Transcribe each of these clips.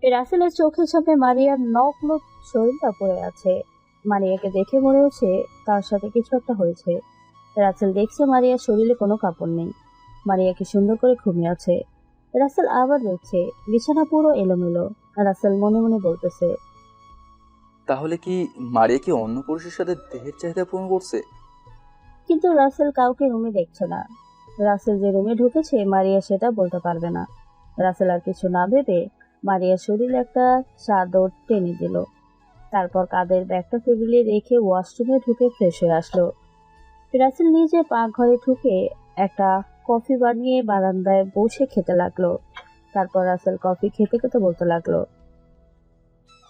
রাসেলের চোখের সামনে মারিয়ার নগ্ন শরীরটা পড়ে আছে। মারিয়াকে দেখে মনে হচ্ছে তার সাথে কিছু একটা হয়েছে। রাসেল দেখছে মারিয়ার শরীরে কোনো কাপড় নেই। মারিয়াকে সুন্দর করে ঘুমিয়ে আছে। রাসেল আবার দেখছে বিছানা পুরো এলোমেলো। রাসেল মনে মনে বলতেছে, তাহলে কি মারিয়া কি অন্য পুরুষের সাথে দেহের চাহিদা পূরণ করছে? কিন্তু রাসেল কাউকে রুমে দেখছে না। রাসেল যে রুমে ঢুকেছে মারিয়া সেটা বলতে পারবে না। রাসেল আর কিছু না ভেবে মারিয়ার শরীরে একটা চাদর টেনে দিল। তারপর কাঁধের ব্যাগটা টেবিলে রেখে ওয়াশরুমে ঢুকে ফ্রেশ হয়ে আসলো। রাসেল নিজে পাকঘরে ঢুকে একটা কফি বানিয়ে বারান্দায় বসে খেতে লাগলো। তারপর রাসেল কফি খেতে খেতে বলতে লাগলো,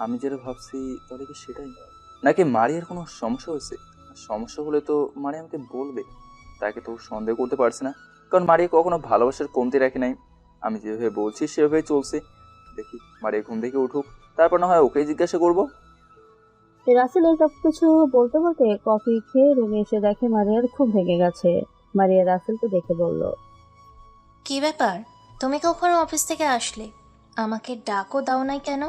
আমি যেটা ভাবছি তাহলে কি সেটাই, নাকি মারিয়ার কোনো সমস্যা হয়েছে? সমস্যা হলে তো মারিয়া আমাকে বলবে। তাকে তো সন্দেহ করতে পারছি না, কারণ মারিয়া কখনো ভালোবাসার কমতি রাখে নাই। আমি যেভাবে বলছি সেভাবেই চলছে। দেখি মারিয়া ঘুম থেকে উঠুক, তারপর না হয় ওকেই জিজ্ঞাসা করবো। রাসেল এসব কিছু বলতে বলতে কফি খেয়ে রুমে এসে দেখে মারিয়ার খুব ভেঙে গেছে। মারিয়া রাসেলকে দেখে বলল, কি ব্যাপার? তুমি কখনো অফিস থেকে আসলে আমাকে ডাকও দাও নাই কেন?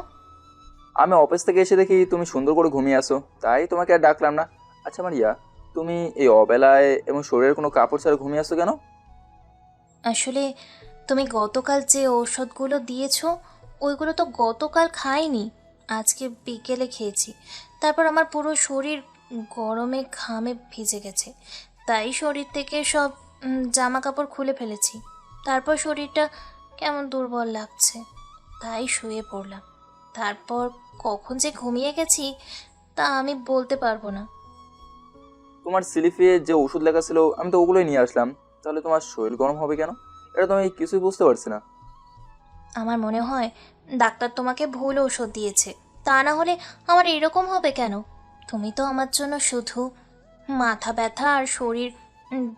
আমি অফিস থেকে এসে দেখি তুমি সুন্দর করে ঘুমিয়ে আসো, তাই তোমাকে আর ডাকলাম না। আচ্ছা মারিয়া, তুমি এই অবেলায় এবং শরীরের কোনো কাপড় ছাড়া ঘুমিয়ে আসো কেন? আসলে তুমি গতকাল যে ঔষধগুলো দিয়েছো ওইগুলো তো গতকাল খাইনি, আজকে বিকেলে খেয়েছি। তারপর আমার পুরো শরীর গরমে ঘামে ভিজে গেছে, তাই শরীর থেকে সব জামা কাপড় খুলে ফেলেছি। তারপর শরীরটা কেমন দুর্বল লাগছে, তাই শুয়ে পড়লাম। তারপর কখন যে ঘুমিয়ে গেছি তা আমি বলতে পারবো না। তোমার স্লিপে যে ওষুধ লেখা ছিল আমি তো ওগুলোই নিয়ে আসলাম, তাহলে তোমার শরীর গরম হবে কেন? এটা তো আমি কিছুই বুঝতে পারছি না। আমার মনে হয় ডাক্তার তোমাকে ভুল ঔষধ দিয়েছে, তা না হলে আমার এরকম হবে কেন? তুমি তো আমার জন্য শুধু মাথা ব্যথা আর শরীর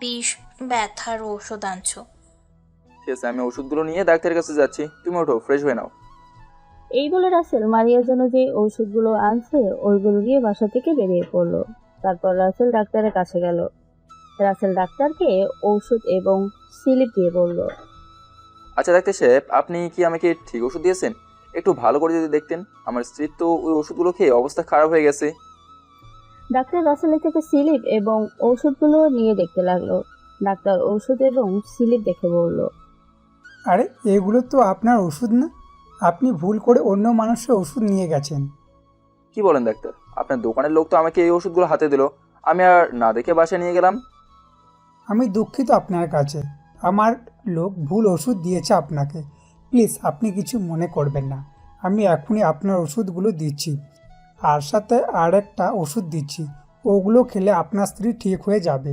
বিষ ব্যথার ঔষধ আনছো। ঠিক আছে, আমি ওষুধগুলো নিয়ে ডাক্তারের কাছে যাচ্ছি, তুমি ওঠো, ফ্রেশ হয়ে নাও। এই বলে রাসেল মারিয়ার জন্য যে ওষুধগুলো আনছে ওইগুলো দিয়ে বাসা থেকে বেরিয়ে পড়লো। তারপর রাসেল ডাক্তারের কাছে গেল। রাসেল ডাক্তারকে ঔষধ এবং স্লিপ দিয়ে বলল, আচ্ছা ডাক্তার সাহেব, আপনি কি আমাকে ঠিক ওষুধ দিয়েছেন? একটু ভালো করে যদি দেখতেন, আমার স্ত্রীর তো ওই ওষুধগুলো খেয়ে অবস্থা খারাপ হয়ে গেছে। ডাক্তার রাসেলের থেকে স্লিপ এবং ওষুধগুলো নিয়ে দেখতে লাগলো। ডাক্তার ওষুধ এবং স্লিপ দেখে বলল, আরে এগুলো তো আপনার ওষুধ না, আপনি ভুল করে অন্য মানুষের ওষুধ নিয়ে গেছেন। কি বলেন ডাক্তার? আপনার দোকানের লোক তো আমাকে এই ওষুধগুলো হাতে দিল, আমি আর না দেখে বাসায় নিয়ে গেলাম। আমি দুঃখিত আপনার কাছে, আমার লোক ভুল ওষুধ দিয়েছে আপনাকে। প্লিজ আপনি কিছু মনে করবেন না, আমি এখনই আপনার ওষুধগুলো দিচ্ছি, আর সাথে আর একটা ওষুধ দিচ্ছি, ওগুলো খেলে আপনার স্ত্রী ঠিক হয়ে যাবে।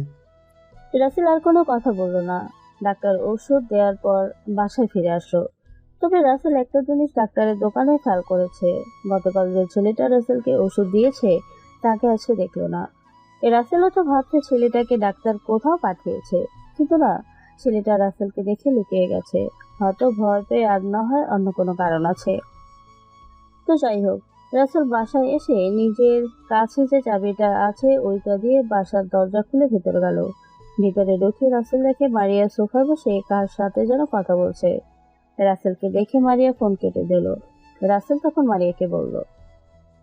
রাসেল আর কোনো কথা বলল না। ডাক্তার ওষুধ দেওয়ার পর বাসায় ফিরে আসলো। তবে রাসেল একটা জিনিস ডাক্তারের দোকানে খেয়াল করেছে, গতকাল যে ছেলেটা রাসেলকে ওষুধ দিয়েছে তাকে আজকে দেখলো না। রাসেলও তো ভাবছে ছেলেটাকে ডাক্তার কোথাও পাঠিয়েছে, কিন্তু না, ছেলেটা রাসেলকে দেখে লুকিয়ে গেছে। হয়তো ভয় পেয়ে, আর না হয় অন্য কোনো কারণ আছে। তো যাই হোক, রাসেল বাসায় এসে নিজের কাছে যে চাবিটা আছে ওইটা দিয়ে বাসার দরজা খুলে ভেতরে গেল। ভিতরে ঢুকে রাসেল দেখে মারিয়া সোফায় বসে কার সাথে যেন কথা বলছে। রাসেলকে দেখে মারিয়া ফোন কেটে দিল। রাসেল তখন মারিয়াকে বলল,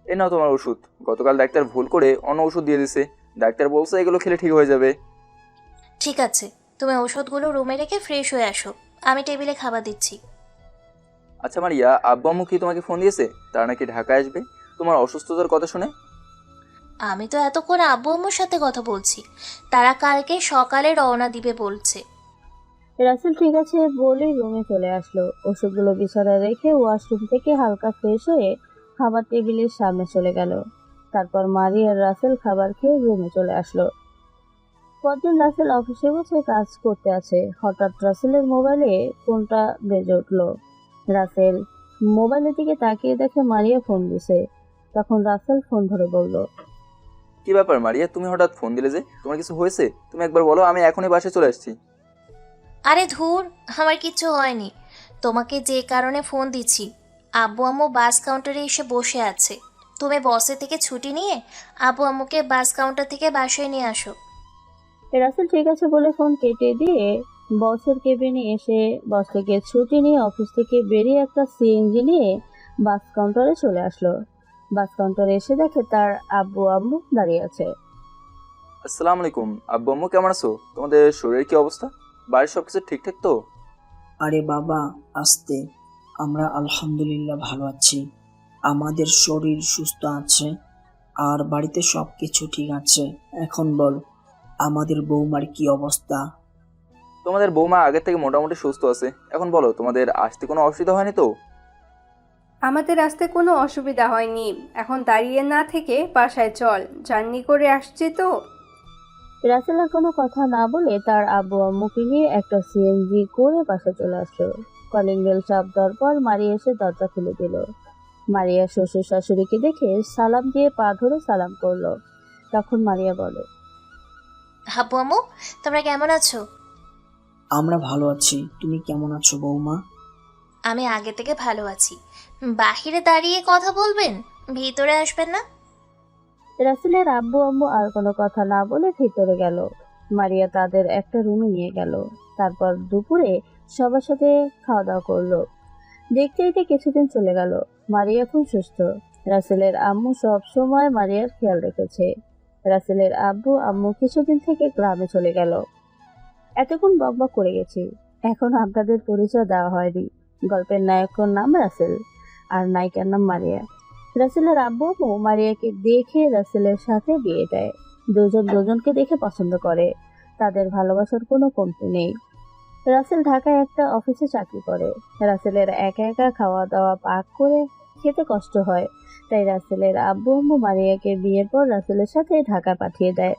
এ নাও তোমার ওষুধ। গতকাল ডাক্তার ভুল করে অন্য ওষুধ দিয়ে দিছে, ডাক্তার বলছে এগুলো খেলে ঠিক হয়ে যাবে। ঠিক আছে, তুমি ওষুধগুলো রুমে রেখে ফ্রেশ হয়ে আসো, আমি টেবিলে খাবার দিচ্ছি। আচ্ছা মারিয়া, আব্বু আম্মু কি তোমাকে ফোন দিয়েছে? তারা নাকি ঢাকায় আসবে তোমার অসুস্থতার কথা শুনে? আমি তো এতক্ষণ আব্বু আম্মুর সাথে কথা বলছি, তারা কালকে সকালে রওনা দিবে বলছে। রাসেল ঠিক আছে বলেই রুমে চলে আসলো। ওষুধগুলো বিছানায় রেখে ওয়াশরুম থেকে হালকা ফ্রেশ হয়ে খাবার টেবিলের সামনে চলে গেল। তারপর মারি আর রাসেল খাবার খেয়ে রুমে চলে আসলো। পরদিন রাসেল অফিসে বসে কাজ করতে আছে, হঠাৎ রাসেলের মোবাইলে ফোনটা বেজে উঠলো। রাসেল মোবাইলের দিকে তাকিয়ে দেখে মারিয়া ফোন দিছে। তখন রাসেল ফোন ধরে বলল, কি ব্যাপার মারিয়া, তুমি হঠাৎ ফোন দিলে যে? তোমার কিছু হয়েছে? তুমি একবার বলো, আমি এখনই বাসায় চলে আসছি। আরে ধুর, আমার কিচ্ছু হয়নি। তোমাকে যে কারণে ফোন দিচ্ছি, আব্বু আম্মু বাস কাউন্টারে এসে বসে আছে। তুমি বসে থেকে ছুটি নিয়ে আব্বু আম্মুকে বাস কাউন্টার থেকে বাসায় নিয়ে আসো। রাসেল ঠিক আছে বলে ফোন কেটে দিয়ে বসের কেবিনে এসে বস থেকে ছুটি নিয়ে অফিস থেকে বেরিয়ে একটা সিএনজি নিয়ে বাস কাউন্টারে চলে আসলো। বাস কাউন্টারে এসে দেখে তার আব্বু আম্মু দাঁড়িয়ে আছে। আসসালামু আলাইকুম। আব্বু আম্মু কেমন আছো? তোমাদের শরীরের কি অবস্থা? বাড়ির সব কিছু ঠিকঠাক তো? আরে বাবা, আস্তে। আমরা আলহামদুলিল্লাহ ভালো আছি। আমাদের শরীর সুস্থ আছে আর বাড়িতে সব কিছু ঠিক আছে। এখন বল, আমাদের বৌমার কি অবস্থা? তোমাদের বৌমা আগের থেকে মোটামুটি সুস্থ আছে। এখন বলো, তোমাদের আসতে কোনো অসুবিধা হয়নি তো? আমাদের আসতে কোনো অসুবিধা হয়নি। এখন দাঁড়িয়ে না থেকে বাসায় চল, জার্নি করে আসছি তো। রাসেল আর কোনো কথা না বলে তার আব্বু আম্মুকে নিয়ে একটা সিএনজি করে বাসা চলে আসলো। কলিং বেল চাপ দেওয়ার পর মারিয়া এসে দরজা খুলে দিল। মারিয়া শ্বশুর শাশুড়িকে দেখে সালাম দিয়ে পা ধরে সালাম করলো। তখন মারিয়া বলে, আব্বু আম্মু, তোমরা কেমন আছো? আমরা ভালো আছি। তুমি কেমন আছো বৌমা? আমি আগে থেকে ভালো আছি। বাহিরে দাঁড়িয়ে কথা বলবেন, ভিতরে আসবেন না? রাসেলের আব্বু আম্মু আর কোনো কথা না বলে ভিতরে গেল। মারিয়া তাদের একটা রুমে নিয়ে গেল। তারপর দুপুরে সবার সাথে খাওয়া দাওয়া করলো। দেখতে দেখতে কিছুদিন চলে গেল। মারিয়া এখন সুস্থ। রাসেলের আম্মু সব সময় মারিয়ার খেয়াল রেখেছে। রাসেলের আব্বু আম্মু কিছুদিন থেকে গ্রামে চলে গেল। এতক্ষণ বকবক করে গেছি, এখন আপনাদের পরিচয় দেওয়া হয়নি। গল্পের নায়কের নাম রাসেল আর নায়িকার নাম মারিয়া। রাসেলের আব্বু আম্মু মারিয়াকে দেখে রাসেলের সাথে বিয়ে দেয়। দুজন দুজনকে দেখে পছন্দ করে। তাদের ভালোবাসার কোনো কমতি নেই। রাসেল ঢাকায় একটা অফিসে চাকরি করে। রাসেলের একা একা খাওয়া দাওয়া পাক করে খেতে কষ্ট হয়, তাই রাসেলের আব্বু আম্মু মারিয়াকে বিয়ের পর রাসেলের সাথে ঢাকা পাঠিয়ে দেয়।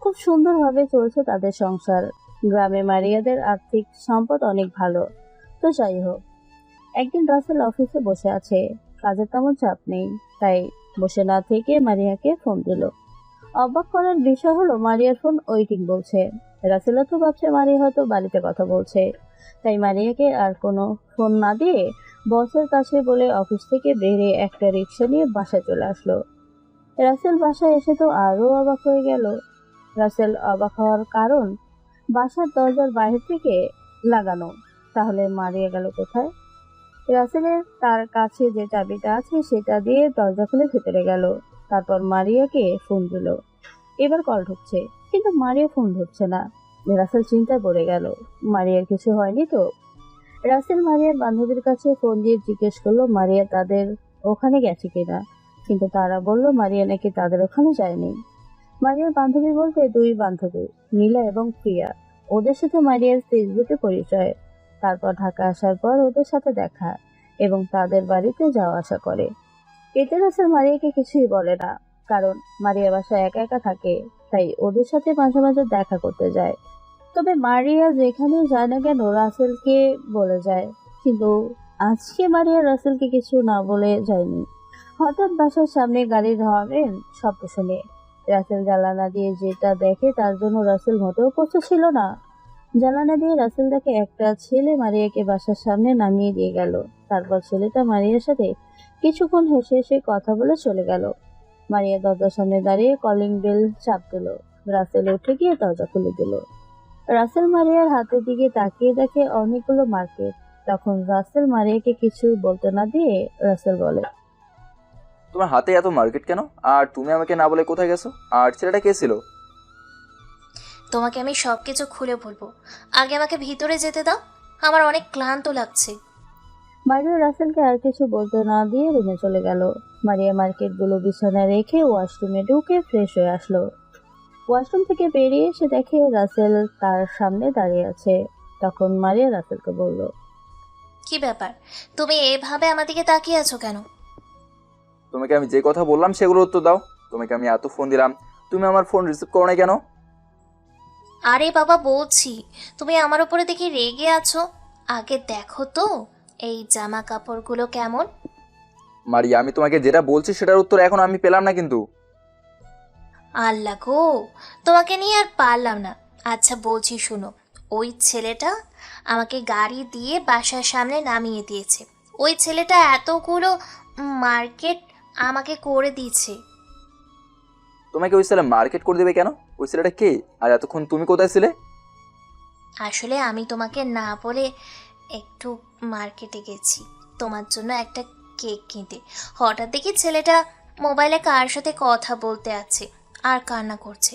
খুব সুন্দরভাবে চলছে তাদের সংসার। গ্রামে মারিয়াদের আর্থিক সম্পদ অনেক ভালো। তো যাই হোক, একদিন রাসেল অফিসে বসে আছে, কাজের তেমন চাপ নেই, তাই বসে না থেকে মারিয়াকে ফোন দিল। অবাক করার বিষয় হলো মারিয়ার ফোন ওয়েটিং বলছে। রাসেলও তো ভাবছে মারিয়া হয়তো বাড়িতে কথা বলছে, তাই মারিয়াকে আর কোনো ফোন না দিয়ে বসের কাছে বলে অফিস থেকে বেরিয়ে একটা রিক্সা নিয়ে বাসায় চলে আসলো। রাসেল বাসায় এসে তো আরো অবাক হয়ে গেল। রাসেল অবাক হওয়ার কারণ, বাসার দরজার বাইরে থেকে লাগানো, তাহলে মারিয়া গেল কোথায়? রাসেলের তার কাছে যে চাবিটা আছে সেটা দিয়ে দরজা খুলে ভেতরে গেল। তারপর মারিয়াকে ফোন দিল। এবার কল ঢুকছে, কিন্তু মারিয়া ফোন ধরছে না। রাসেল চিন্তায় পড়ে গেল, মারিয়ার কিছু হয়নি তো। রাসেল মারিয়ার বান্ধবীর কাছে ফোন দিয়ে জিজ্ঞেস করলো মারিয়া তাদের ওখানে গেছে কিনা, কিন্তু তারা বলল মারিয়া নাকি তাদের ওখানে যায়নি। মারিয়ার বান্ধবী বলতে দুই বান্ধবী, নীলা এবং প্রিয়া। ওদের সাথে মারিয়ার ফেসবুকে পরিচয়। তারপর ঢাকা আসার পর ওদের সাথে দেখা এবং তাদের বাড়িতে যাওয়া আসা করে। এতে রাসেল মারিয়াকে কিছুই বলে না, কারণ মারিয়া বাসায় একা একা থাকে, তাই ওদের সাথে মাঝে মাঝে দেখা করতে যায়। তবে মারিয়া যেখানে যায় না কেন রাসেলকে বলে যায়, কিন্তু আজকে মারিয়া রাসেলকে কিছু না বলে যায়নি। হঠাৎ বাসার সামনে গাড়ির হর্নের শব্দ শুনে রাসেল জানালা দিয়ে যেটা দেখে তার জন্য রাসেল মোটেও প্রস্তুত ছিল না। জানালা দিয়ে রাসেল দেখে একটা ছেলে মারিয়াকে বাসার সামনে নামিয়ে দিয়ে গেল। তারপর ছেলেটা মারিয়ার সাথে কিছুক্ষণ হেসে হেসে কথা বলে চলে গেল। মারিয়া দরজার সামনে দাঁড়িয়ে কলিং বেল চাপ দিল। রাসেল উঠে গিয়ে দরজা খুলে দিল। রাসেল মারিয়ার হাতের দিকে তাকিয়ে দেখে অনেকগুলো মার্কেট। তখন রাসেল মারিয়াকে কিছু বলতে না দিয়ে রাসেল বলে, তোমার হাতে এত মার্কেট কেন? আর তুমি আমাকে না বলে কোথায় গেছো? আর ছেলেটা কে ছিল? তোমাকে আমি সব কিছু খুলে বলবো, আগে আমাকে ভিতরে যেতে দাও। আমার অনেক ক্লান্ত লাগছে। মারিয়া রাসেলকে আর কিছু বলতে না দিয়ে রুমে চলে গেল। মারিয়া মার্কেটগুলো বিছানায় রেখে ওয়াশরুমে ঢুকে ফ্রেশ হয়ে আসলো। ওয়াশরুম থেকে বেরিয়ে এসে দেখে রাসেল তার সামনে দাঁড়িয়ে আছে। তখন মারিয়া রাসেলকে বলল, কি ব্যাপার, তুমি এভাবে আমার দিকে তাকিয়ে আছো কেন? তোমাকে আমি যে কথা বললাম সেগুলো উত্তর দাও। তোমাকে আমি এত ফোন দিলাম, তুমি আমার ফোন রিসিভ করো না কেন? আরে বাবা, বলছি তুমি আমার উপরে দেখি রেগে আছো। আগে দেখো তো এই জামা কাপড়গুলো কেমন। মারিয়া, আমি তোমাকে যেটা বলছি সেটার উত্তর এখন আমি পেলাম না কিন্তু। আল্লাহ গো, তোমাকে নিয়ে আর পারলাম না। আচ্ছা বলছি শুনো, ওই ছেলেটা আমাকে গাড়ি দিয়ে বাসার সামনে নামিয়ে দিয়েছে। ওই ছেলেটা এতগুলো মার্কেট আমাকে করে দিয়েছে। তোমাকে ওই ছেলে মার্কেট করে দেবে কেন? ওই ছেলেটা কে? আর এতক্ষণ তুমি কোথায় ছিলে? আসলে আমি তোমাকে না বলে একটু মার্কেটে গেছি। তোমার জন্য একটা কেক কিনতে। হঠাৎ দেখি ছেলেটা মোবাইলে কার সাথে কথা বলতে আছে আর কান্না করছে।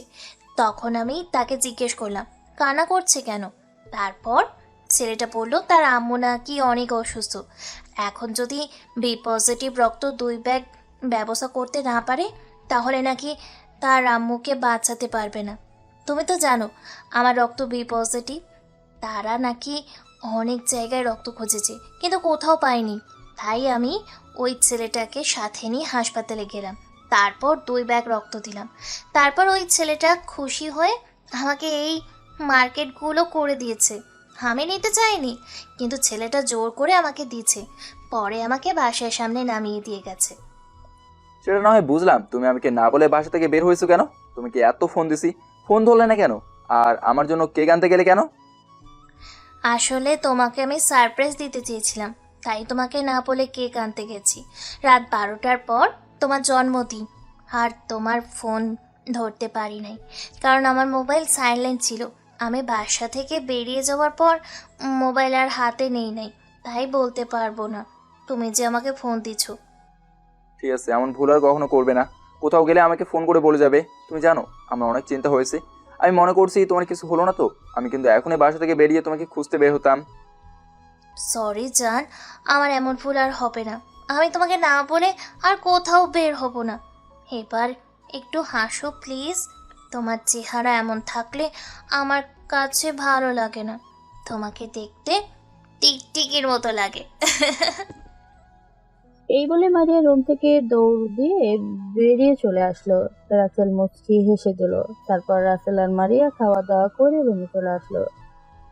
তখন আমি তাকে জিজ্ঞেস করলাম কান্না করছে কেন। তারপর ছেলেটা বলল তার আম্মু নাকি অনেক অসুস্থ, এখন যদি বি পজিটিভ রক্ত 2 ব্যাগ ব্যবস্থা করতে না পারে তাহলে নাকি তার আম্মুকে বাঁচাতে পারবে না। তুমি তো জানো আমার রক্ত বি পজিটিভ। তারা নাকি অনেক জায়গায় রক্ত খুঁজেছে কিন্তু কোথাও পায়নি। তাই আমি ওই ছেলেটাকে সাথে নিয়ে হাসপাতালে গেলাম, তারপর 2 ব্যাগ রক্ত দিলাম। তারপর ওই ছেলেটা খুশি হয়ে আমাকে এই মার্কেটগুলো করে দিয়েছে। আমি নিতে চাইনি, কিন্তু ছেলেটা জোর করে আমাকে দিয়েছে। পরে আমাকে বাসার সামনে নামিয়ে দিয়ে গেছে। সেটা না হয় বুঝলাম, তুমি আমাকে না বলে বাসা থেকে বের হয়েছো কেন? তুমি কি এত ফোন দিছি, ফোন ধরলে না কেন? আর আমার জন্য কেক আনতে গেলে কেন? আসলে তোমাকে আমি সারপ্রাইজ দিতে চেয়েছিলাম, তাই তোমাকে না বলে কেক আনতে গেছি। রাত 12টার পর তোমার জন্মদিন, আর তোমার ফোন ধরতে পারি নাই কারণ আমার মোবাইল সাইলেন্ট ছিল। আমি বাসা থেকে বেরিয়ে যাওয়ার পর মোবাইল আর হাতে নেই নাই, তাই বলতে পারবো না তুমি যে আমাকে ফোন দিছো। ঠিক আছে, এমন ভুল আর কখনো করবে না। কোথাও গেলে আমাকে ফোন করে বলে যাবে। তুমি জানো আমার অনেক চিন্তা হয়েছে। আমি মনে করছি তোমার কিছু হলো না তো, আমি কিন্তু এখনই বাসা থেকে বেরিয়ে তোমাকে খুঁজতে বের হতাম। সরি জান, আমার এমন ভুল আর হবে না। আমি তোমাকে না বলে আর কোথাও বের হব না। এবার একটু হাসো প্লিজ। তোমার চেহারা এমন থাকলে আমার কাছে ভালো লাগে না। তোমাকে দেখতে টিকটিকির মতো লাগে। এই বলে মারিয়া রুম থেকে দৌড় দিয়ে বেরিয়ে চলে আসলো। রাসেল মুচকি হেসে দিল। তারপর রাসেল আর মারিয়া খাওয়া দাওয়া করে রুমে চলে আসলো।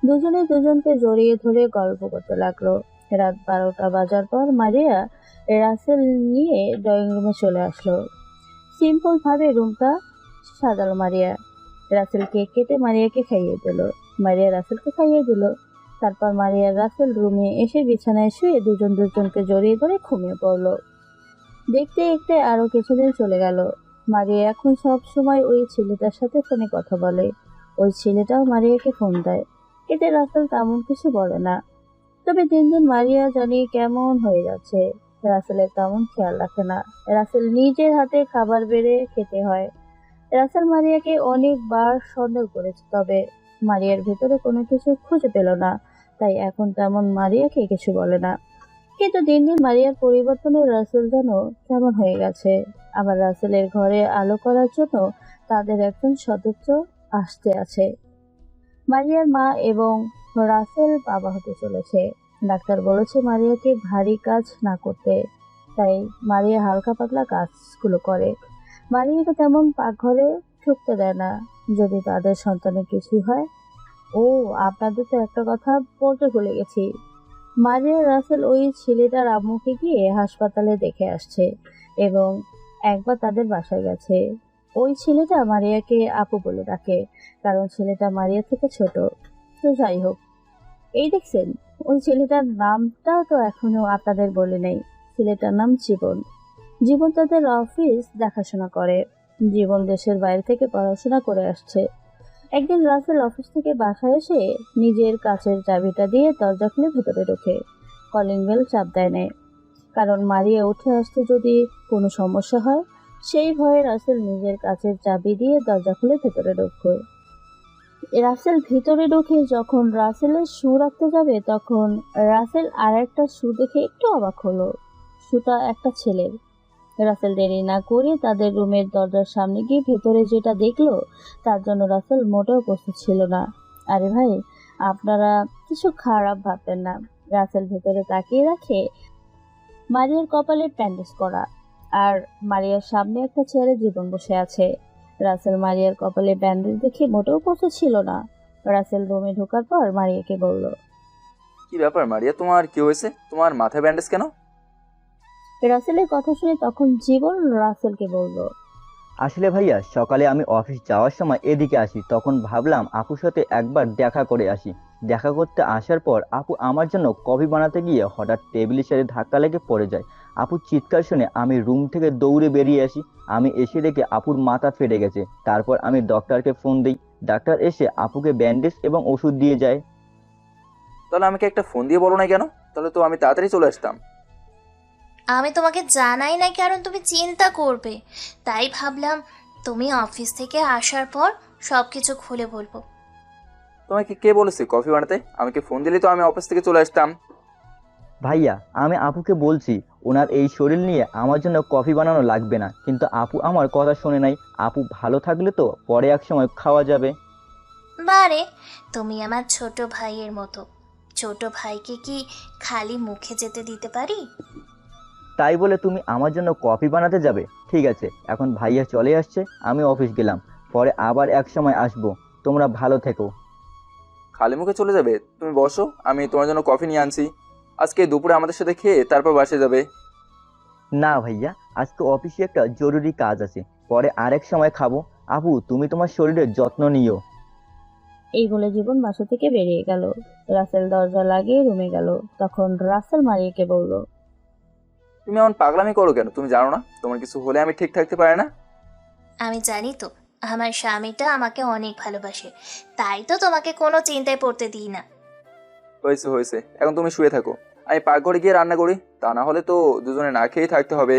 দুজনে দুজনকে জড়িয়ে ধরে গল্প করতে লাগলো। রাত 12টা বাজার পর মারিয়া রাসেল নিয়ে ড্রয়িং রুমে চলে আসলো। সিম্পল ভাবে রুমটা সাজালো মারিয়া। রাসেল কেক কেটে মারিয়াকে খাইয়ে দিল। মারিয়া রাসেলকে খাইয়ে দিল। তারপর মারিয়া রাসেল রুমে এসে বিছানায় শুয়ে দুজন দুজনকে জড়িয়ে ধরে ঘুমিয়ে পড়লো। দেখতে দেখতে আরো কিছুদিন চলে গেল। মারিয়া এখন সব সময় ওই ছেলেটার সাথে ফোনে কথা বলে। ওই ছেলেটাও মারিয়াকে ফোন দেয়। এতে রাসেল তেমন কিছু বলে না। তবে দিন দিন মারিয়া জানি কেমন হয়ে যাচ্ছে। রাসেলের তেমন খেয়াল রাখে না। রাসেল নিজের হাতে খাবার বেড়ে খেতে হয়। রাসেল মারিয়াকে অনেকবার সন্দেহ করেছে, তবে মারিয়ার ভেতরে কোনো কিছু খুঁজে পেল না। তাই এখন তেমন মারিয়াকে কিছু বলে না। কিন্তু দিন দিন মারিয়ার পরিবর্তনে রাসেল যেন কেমন হয়ে গেছে। আবার রাসেলের ঘরে আলো করার জন্য তাদের একজন সদস্য আসতে আছে। মারিয়ার মা এবং রাসেল বাবা হতে চলেছে। ডাক্তার বলেছে মারিয়াকে ভারী কাজ না করতে, তাই মারিয়া হালকা পাতলা কাজগুলো করে। মারিয়াকে তেমন পাকঘরে ঢুকতে দেয় না যদি তাদের সন্তানের কিছু হয়। ও, আপনাদের তো একটা কথা বলতে ভুলে গেছি। মারিয়া রাসেল ওই ছেলেটার আম্মুকে গিয়ে হাসপাতালে দেখে আসছে এবং একবার তাদের বাসায় গেছে। ওই ছেলেটা মারিয়াকে আপু বলে ডাকে, কারণ ছেলেটা মারিয়া থেকে ছোট। তো যাই হোক, এই দেখছেন ওই ছেলেটার নামটাও তো এখনো আপনাদের বলে নেই। ছেলেটার নাম জীবন। জীবন তাদের অফিস দেখাশোনা করে। জীবন দেশের বাইরে থেকে পড়াশোনা করে আসছে। একদিন রাসেল অফিস থেকে বাসায় এসে নিজের কাচের চাবিটা দিয়ে দরজা খুলে ভেতরে ঢোকে। কলিং বেল চাপ দেয় নেয়, কারণ মারিয়া উঠে আসতে যদি কোনো সমস্যা হয় সেই ভয়ে রাসেল নিজের কাচের চাবি দিয়ে দরজা খুলে ভেতরে ঢোকে। রাসেল ভিতরে ঢুকে যখন রাসেলের শু রাখতে যাবে তখন রাসেল আর একটা শু দেখে একটু অবাক হলো। শুটা একটা ছেলের। রাসেল দেরি না করে তাদের রুমের দরজার সামনে গিয়ে ভেতরে যেটা দেখলো তার জন্য রাসেল মোটেও প্রস্তুত ছিল না। আরে ভাই, আপনারা কিছু খারাপ ভাববেন না। রাসেল ভেতরে তাকিয়ে রাখে মারিয়ার কপালে ব্যান্ডেজ করা, আর মারিয়ার সামনে একটা চেয়ারে জীবন বসে আছে। রাসেল মারিয়ার কপালে ব্যান্ডেজ দেখে মোটেও প্রস্তুত ছিল না। রাসেল রুমে ঢোকার পর মারিয়াকে বলল, কি ব্যাপার মারিয়া, তোমার কি হয়েছে? তোমার মাথায় ব্যান্ডেজ কেন? রাসেলের কথা শুনে তখন জীবন রাসেলকে বলল, আসলে ভাইয়া, সকালে আমি অফিস যাওয়ার সময় এদিকে আসি, তখন ভাবলাম আপুর সাথে একবার দেখা করে আসি। দেখা করতে আসার পর আপু আমার জন্য কফি বানাতে গিয়ে হঠাৎ টেবিলের সাথে ধাক্কা লেগে পড়ে যায়। আপুর চিৎকার শুনে আমি রুম থেকে দৌড়ে বেরিয়ে আসি। আমি এসে দেখি আপুর মাথা ফেটে গেছে। তারপর আমি ডক্টরকে ফোন দিই। ডাক্তার এসে আপুকে ব্যান্ডেজ এবং ওষুধ দিয়ে যায়। তাহলে আমাকে একটা ফোন দিয়ে বলো না কেন? তাহলে তো আমি তাড়াতাড়ি চলে আসতাম। আমি তোমাকে জানাই না কারণ তুমি চিন্তা করবে, তাই ভাবলাম তুমি অফিস থেকে আসার পর সব কিছু খুলে বলবো। তোমাকে কে বলেছে কফি বানাতে? আমাকে ফোন দিলেই তো আমি অফিস থেকে চলে আসতাম। ভাইয়া আমি আপুকে বলছি ওনার এই শরীর নিয়ে আমার জন্য কফি বানানো লাগবে না, কিন্তু আপু আমার কথা শোনে নাই। আপু ভালো থাকলে তো পরে এক সময় খাওয়া যাবে। বারে, তুমি আমার ছোট ভাইয়ের মতো, ছোট ভাইকে কি খালি মুখে যেতে দিতে পারি? তাই বলে তুমি আমার জন্য কফি বানাতে যাবে? ঠিক আছে, এখন ভাইয়া চলে আসছে, আমি অফিস গেলাম, পরে আবার এক সময় আসবো। তোমরা ভালো থেকো। খালি মুখে চলে যাবে? তুমি বসো, আমি তোমার জন্য কফি নিয়ে আনছি। আজকে দুপুরে আমাদের সাথে খেয়ে তারপর বাসে যাবে। না ভাইয়া, আজকে অফিসে একটা জরুরি কাজ আছে, পরে আরেক সময় খাবো। আপু তুমি তোমার শরীরের যত্ন নিও। এই বলে জীবন বাসা থেকে বেরিয়ে গেল। রাসেল দরজা লাগিয়ে রুমে গেল। তখন রাসেল মারিয়াকে বলল, তুমি এমন পাগলামি করো কেন? তুমি জানো না তোমার কিছু হলে আমি ঠিক থাকতে পারি না? আমি জানি তো, আমার স্বামীটা আমাকে অনেক ভালোবাসে, তাই তো তোমাকে কোনো চিন্তায় পড়তে দিই না। হয়েছে হয়েছে, এখন তুমি শুয়ে থাকো, আমি পাকঘরে গিয়ে রান্না করি, তা না হলে তো দুজনে না খেয়েই থাকতে হবে।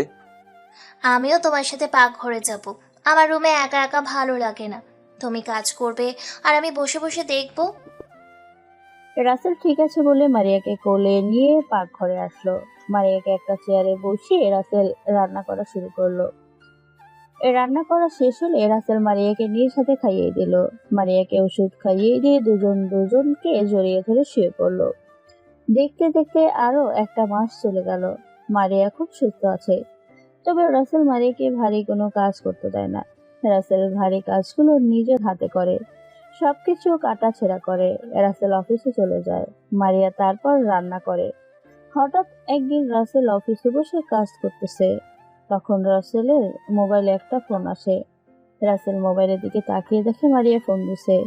আমিও তোমার সাথে পাকঘরে যাব, আমার রুমে একা একা ভালো লাগে না। তুমি কাজ করবে আর আমি বসে বসে দেখবো। রাসেল ঠিক আছে বলে মারিয়াকে কোলে নিয়ে পাকঘরে আসলো। মারিয়াকে একটা চেয়ারে বসিয়ে রাসেল রান্না করা শুরু করলো। রান্না করা শেষ হলে রাসেল মারিয়াকে নিয়ে সাথে খাইয়ে দিল। মারিয়াকে ওষুধ খাইয়ে দিয়ে দুজন দুজনকে জড়িয়ে ধরে শুয়ে পড়লো। দেখতে দেখতে আরো একটা মাস চলে গেল। মারিয়া খুব সুস্থ আছে, তবে রাসেল মারিয়াকে ভারী কোনো কাজ করতে দেয় না। রাসেল ভারী কাজগুলো নিজের হাতে করে, সবকিছু কাটাছেঁড়া করে। রাসেল অফিসে চলে যায়, মারিয়া তারপর রান্না করে। হঠাৎ একদিন রাসেল অফিসে বসে কাজ করতেছে, তখন রাসেলের মোবাইলে একটা ফোন আসে। রাসেল মোবাইলের দিকে তাকিয়ে দেখে মারিয়া ফোন দিছে।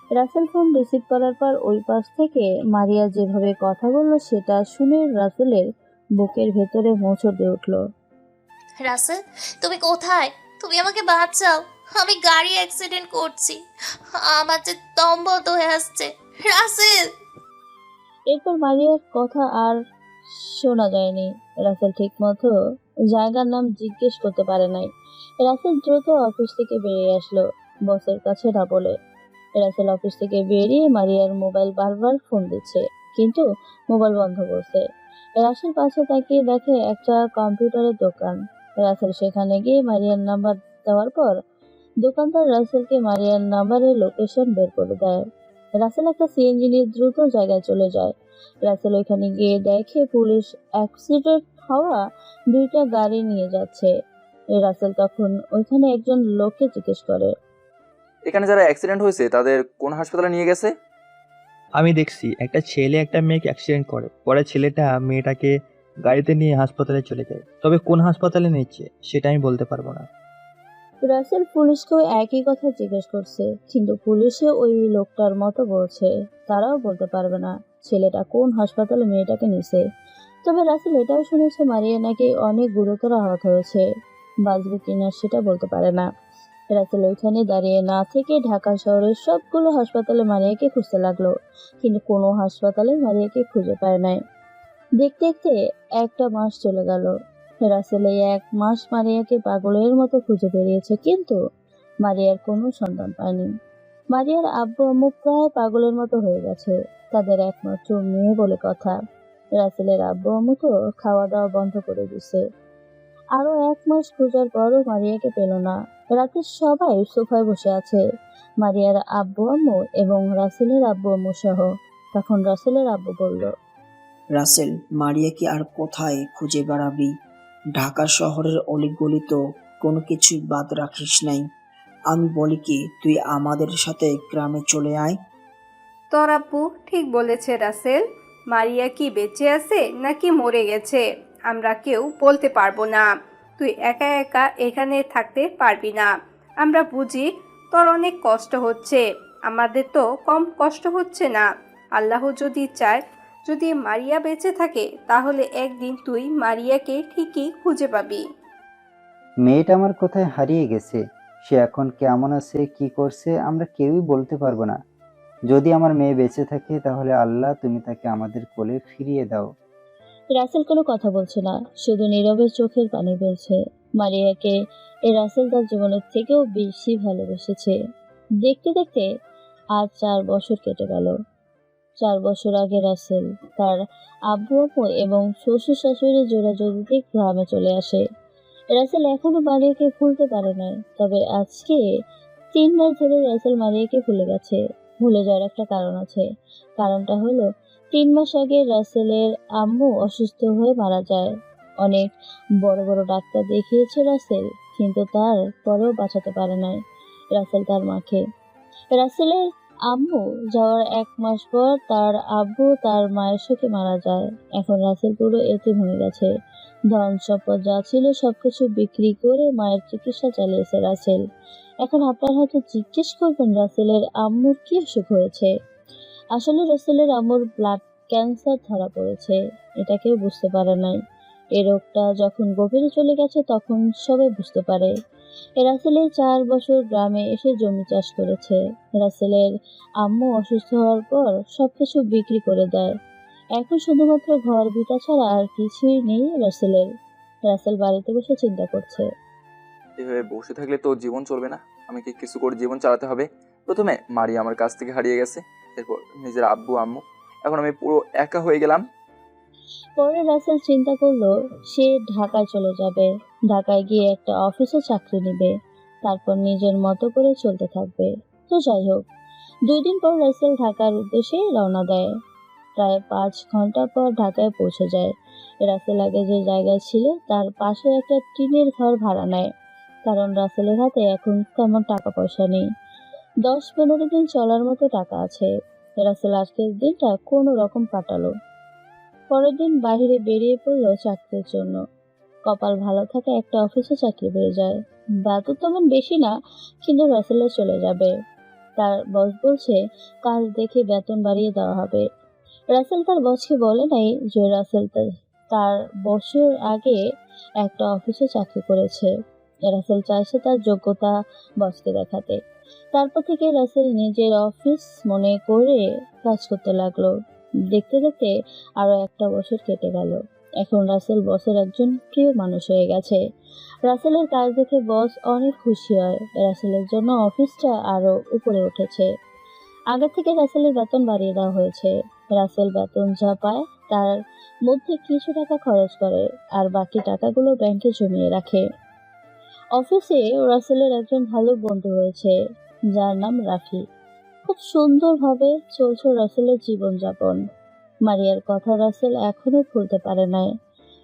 রাসেল ফোন রিসিভ করার পর ওই পাশ থেকে মারিয়া যেভাবে কথা বলল সেটা শুনে রাসেলের বুকের ভেতরে মোচড় দিয়ে উঠল। রাসেল, তুমি কোথায়? তুমি আমাকে বাঁচাও, আমি গাড়ি অ্যাক্সিডেন্ট করছি, আমার যে দম বন্ধ হয়ে আসছে। রাসেল! এরপর মারিয়ার কথা আর শোনা যায়নি। রাসেল ঠিক মতো জায়গার নাম জিজ্ঞেস করতে পারে নাই। রাসেল দ্রুত অফিস থেকে বেরিয়ে আসলো, বসের কাছে না বলে। রাসেল অফিস থেকে বেরিয়ে মারিয়ার মোবাইল বারবার ফোন দিচ্ছে, কিন্তু মোবাইল বন্ধ করছে। রাসেল পাশে তাকিয়ে দেখে একটা কম্পিউটারের দোকান। রাসেল সেখানে গিয়ে মারিয়ার নাম্বার দেওয়ার পর দোকানদার রাসেলকে মারিয়ার নাম্বারের লোকেশন বের করে দেয়। রাসেল একটা সিএনজি নিয়ে দ্রুত জায়গায় চলে যায়। রাসেল ওইখানে গিয়ে দেখে পুলিশ অ্যাক্সিডেন্ট হওয়া দুইটা গাড়ি নিয়ে যাচ্ছে। রাসেল তখন ওইখানে একজন লোককে জিজ্ঞেস করে, এখানে যারা অ্যাক্সিডেন্ট হয়েছে তাদের কোন হাসপাতালে নিয়ে গেছে? আমি দেখছি একটা ছেলে একটা মেয়েকে অ্যাক্সিডেন্ট করে, পরে ছেলেটা মেয়েটাকে গাড়িতে নিয়ে হাসপাতালে চলে যায়, তবে কোন হাসপাতালে নিচ্ছে সেটা আমি বলতে পারবো না। রাসেল পুলিশকেও একই কথা জিজ্ঞেস করছে, কিন্তু পুলিশে ওই লোকটার মতো বলছে তারাও বলতে পারবে না ছেলেটা কোন হাসপাতালে মেয়েটাকে নিছে। তবে রাসেল এটাও শুনেছে মারিয়া নাকি অনেক গুরুতর আহত হয়েছে, বাঁচবে কিনা সেটা বলতে পারে না। রাসেল ওইখানে দাঁড়িয়ে না থেকে ঢাকা শহরের সবগুলো হাসপাতালে মারিয়াকে খুঁজতে লাগলো, কিন্তু কোনো হাসপাতালে মারিয়াকে খুঁজে পায় নাই। দেখতে দেখতে একটা মাস চলে গেল। রাসেল এই এক মাস মারিয়াকে পাগলের মতো খুঁজে বেরিয়েছে, কিন্তু মারিয়ার কোনো সন্ধান পায়নি। মারিয়ার আব্বু আম্মু প্রায় পাগলের মতো হয়ে গেছে, তাদের একমাত্র মেয়ে বলে কথা। রাসেলের আব্বু আম্মু তো খাওয়া দাওয়া বন্ধ করে দিছে। আরো এক মাস খোঁজার পরও মারিয়াকে পেল না। রাতে সবাই সোফায় বসে আছে, মারিয়ার আব্বু আম্মু এবং রাসেলের আব্বু আম্মু সহ। তখন রাসেলের আব্বু বলল, রাসেল, মারিয়াকে আর কোথায় খুঁজে বেড়াবি? ঢাকা শহরের অলিগলি তো কোনো কিছুই বাদ রাখিস নাই। আমি বলি কি, তুই আমাদের সাথে গ্রামে চলে আয়। তোর আব্বু ঠিক বলেছে রাসেল, মারিয়া কি বেঁচে আছে নাকি মরে গেছে আমরা কেউ বলতে পারবো না। তুই একা একা এখানে থাকতে পারবি না। আমরা বুঝি তোর অনেক কষ্ট হচ্ছে, আমাদের তো কম কষ্ট হচ্ছে না। আল্লাহ যদি চায়, যদি মারিয়া বেঁচে থাকে তাহলে একদিন তুই মারিয়াকে ঠিকই খুঁজে পাবি। মেয়েটা আমার কোথায় হারিয়ে গেছে, সে এখন কেমন আছে কি করছে আমরা কেউই বলতে পারবো না। যদি আমার মেয়ে বেঁচে থাকে তাহলে আল্লাহ তুমি তাকে আমাদের কোলে ফিরিয়ে দাও। রাসেল কোনো কথা বলছে না, শুধু নীরবে চোখের পানি ফেলছে। মারিয়াকে রাসেল তার জীবনের থেকেও বেশি ভালোবেসেছে। দেখতে দেখতে আজ 4 বছর কেটে গেল। 4 বছর আগে রাসেল তার আব্বু আম্মু এবং শ্বশুর শাশুড়ি জোড়াজুড়িতে গ্রামে চলে আসে। রাসেল এখনো মারিয়াকে ভুলতে পারে নাই, তবে আজকে 3 মাস ধরে রাসেল মারিয়াকে ভুলে গেছে। ভুলে যাওয়ার একটা কারণ আছে। কারণটা হলো 3 মাস আগে রাসেলের আম্মু অসুস্থ হয়ে মারা যায়। অনেক বড় বড় ডাক্তার দেখিয়েছে রাসেল, কিন্তু তার পরেও বাঁচাতে পারে নাই রাসেল তার মাকে। রাসেলের আম্মু যাওয়ার 1 মাস পর তার আব্বু তার মায়ের সাথে মারা যায়। এখন রাসেল পুরো এতিম হয়ে গেছে। ধন সম্পদ যা ছিল সবকিছু বিক্রি করে মায়ের চিকিৎসা চালিয়েছে রাসেল। এখন আপনার হয়তো জিজ্ঞেস করবেন রাসেলের আম্মুর কি অসুখ হয়েছে। আসলে রাসেলের আম্মুর ব্লাড ক্যান্সার ধরা পড়েছে। এটা কেউ বুঝতে পারে নাই। এই রোগটা যখন গভীরে চলে গেছে তখন সবাই বুঝতে পারে। রাসেলের 4 বছর গ্রামে এসে জমি চাষ করেছে। রাসেলের আম্মু অসুস্থ হওয়ার পর সবকিছু বিক্রি করে দেয়। এখন শুধুমাত্র ঘর ভিটা ছাড়া আর কিছুই নেই রাসেলের। রাসেল বাড়িতে বসে চিন্তা করছে। এভাবে বসে থাকলে তো জীবন চলবে না, আমাকে কিছু করে জীবন চালাতে হবে। প্রথমে মারি আমার কাছ থেকে হারিয়ে গেছে, এরপর নিজের আব্বু আম্মু, এখন আমি পুরো একা হয়ে গেলাম। পরে রাসেল চিন্তা করলো সে ঢাকায় চলে যাবে। ঢাকায় গিয়ে একটা অফিসে চাকরি নেবে, তারপর নিজের মতো করে চলতে থাকবে। তো যাই হোক, 2 দিন পর রাসেল ঢাকার উদ্দেশ্যে রওনা দেয়। প্রায় 5 ঘন্টা পর ঢাকায় পৌঁছে যায়। রাসেল আগে যে জায়গায় ছিল তার পাশে একটা টিনের ঘর ভাড়া নেয়, কারণ রাসেলের হাতে এখন তেমন টাকা পয়সা নেই। 10-15 দিন চলার মতো টাকা আছে। রাসেল আজকের দিনটা কোনো রকম কাটালো। পরের দিন বাইরে বেরিয়ে পড়লো চাকরির জন্য। কপাল ভালো থাকে একটা অফিসে চাকরি পেয়ে যায়। বেতন তেমন বেশি না, কিন্তু রাসেলের চলে যাবে। তার বস বলছে কাজ দেখে বেতন বাড়িয়ে দেওয়া হবে। রাসেল তার বসকে বলে নাই যে রাসেল তার বছর আগে একটা অফিসে চাকরি করেছে। রাসেল চাইছে তার যোগ্যতা বসকে দেখাতে। তারপর থেকে রাসেল নিজের অফিস মনে করে কাজ করতে লাগলো। দেখতে দেখতে আরো 1টা বছর কেটে গেল। এখন রাসেল বসের একজন প্রিয় মানুষ হয়ে গেছে। রাসেলের কাজ দেখে বস অনেক খুশি হয়। রাসেলের জন্য অফিসটা আরো উপরে উঠেছে। আগে থেকে রাসেলের বেতন বাড়িয়ে দেওয়া হয়েছে। রাসেল বেতন যা পায় তার মধ্যে কিছু টাকা খরচ করে, আর বাকি টাকাগুলো ব্যাংকে জমিয়ে রাখে। অফিসে রাসেলের একজন ভালো বন্ধু হয়েছে, যার নাম রাফি। খুব সুন্দরভাবে চলছে রাসেলের জীবনযাপন। মারিয়ার কথা রাসেল এখনো ভুলতে পারে নাই।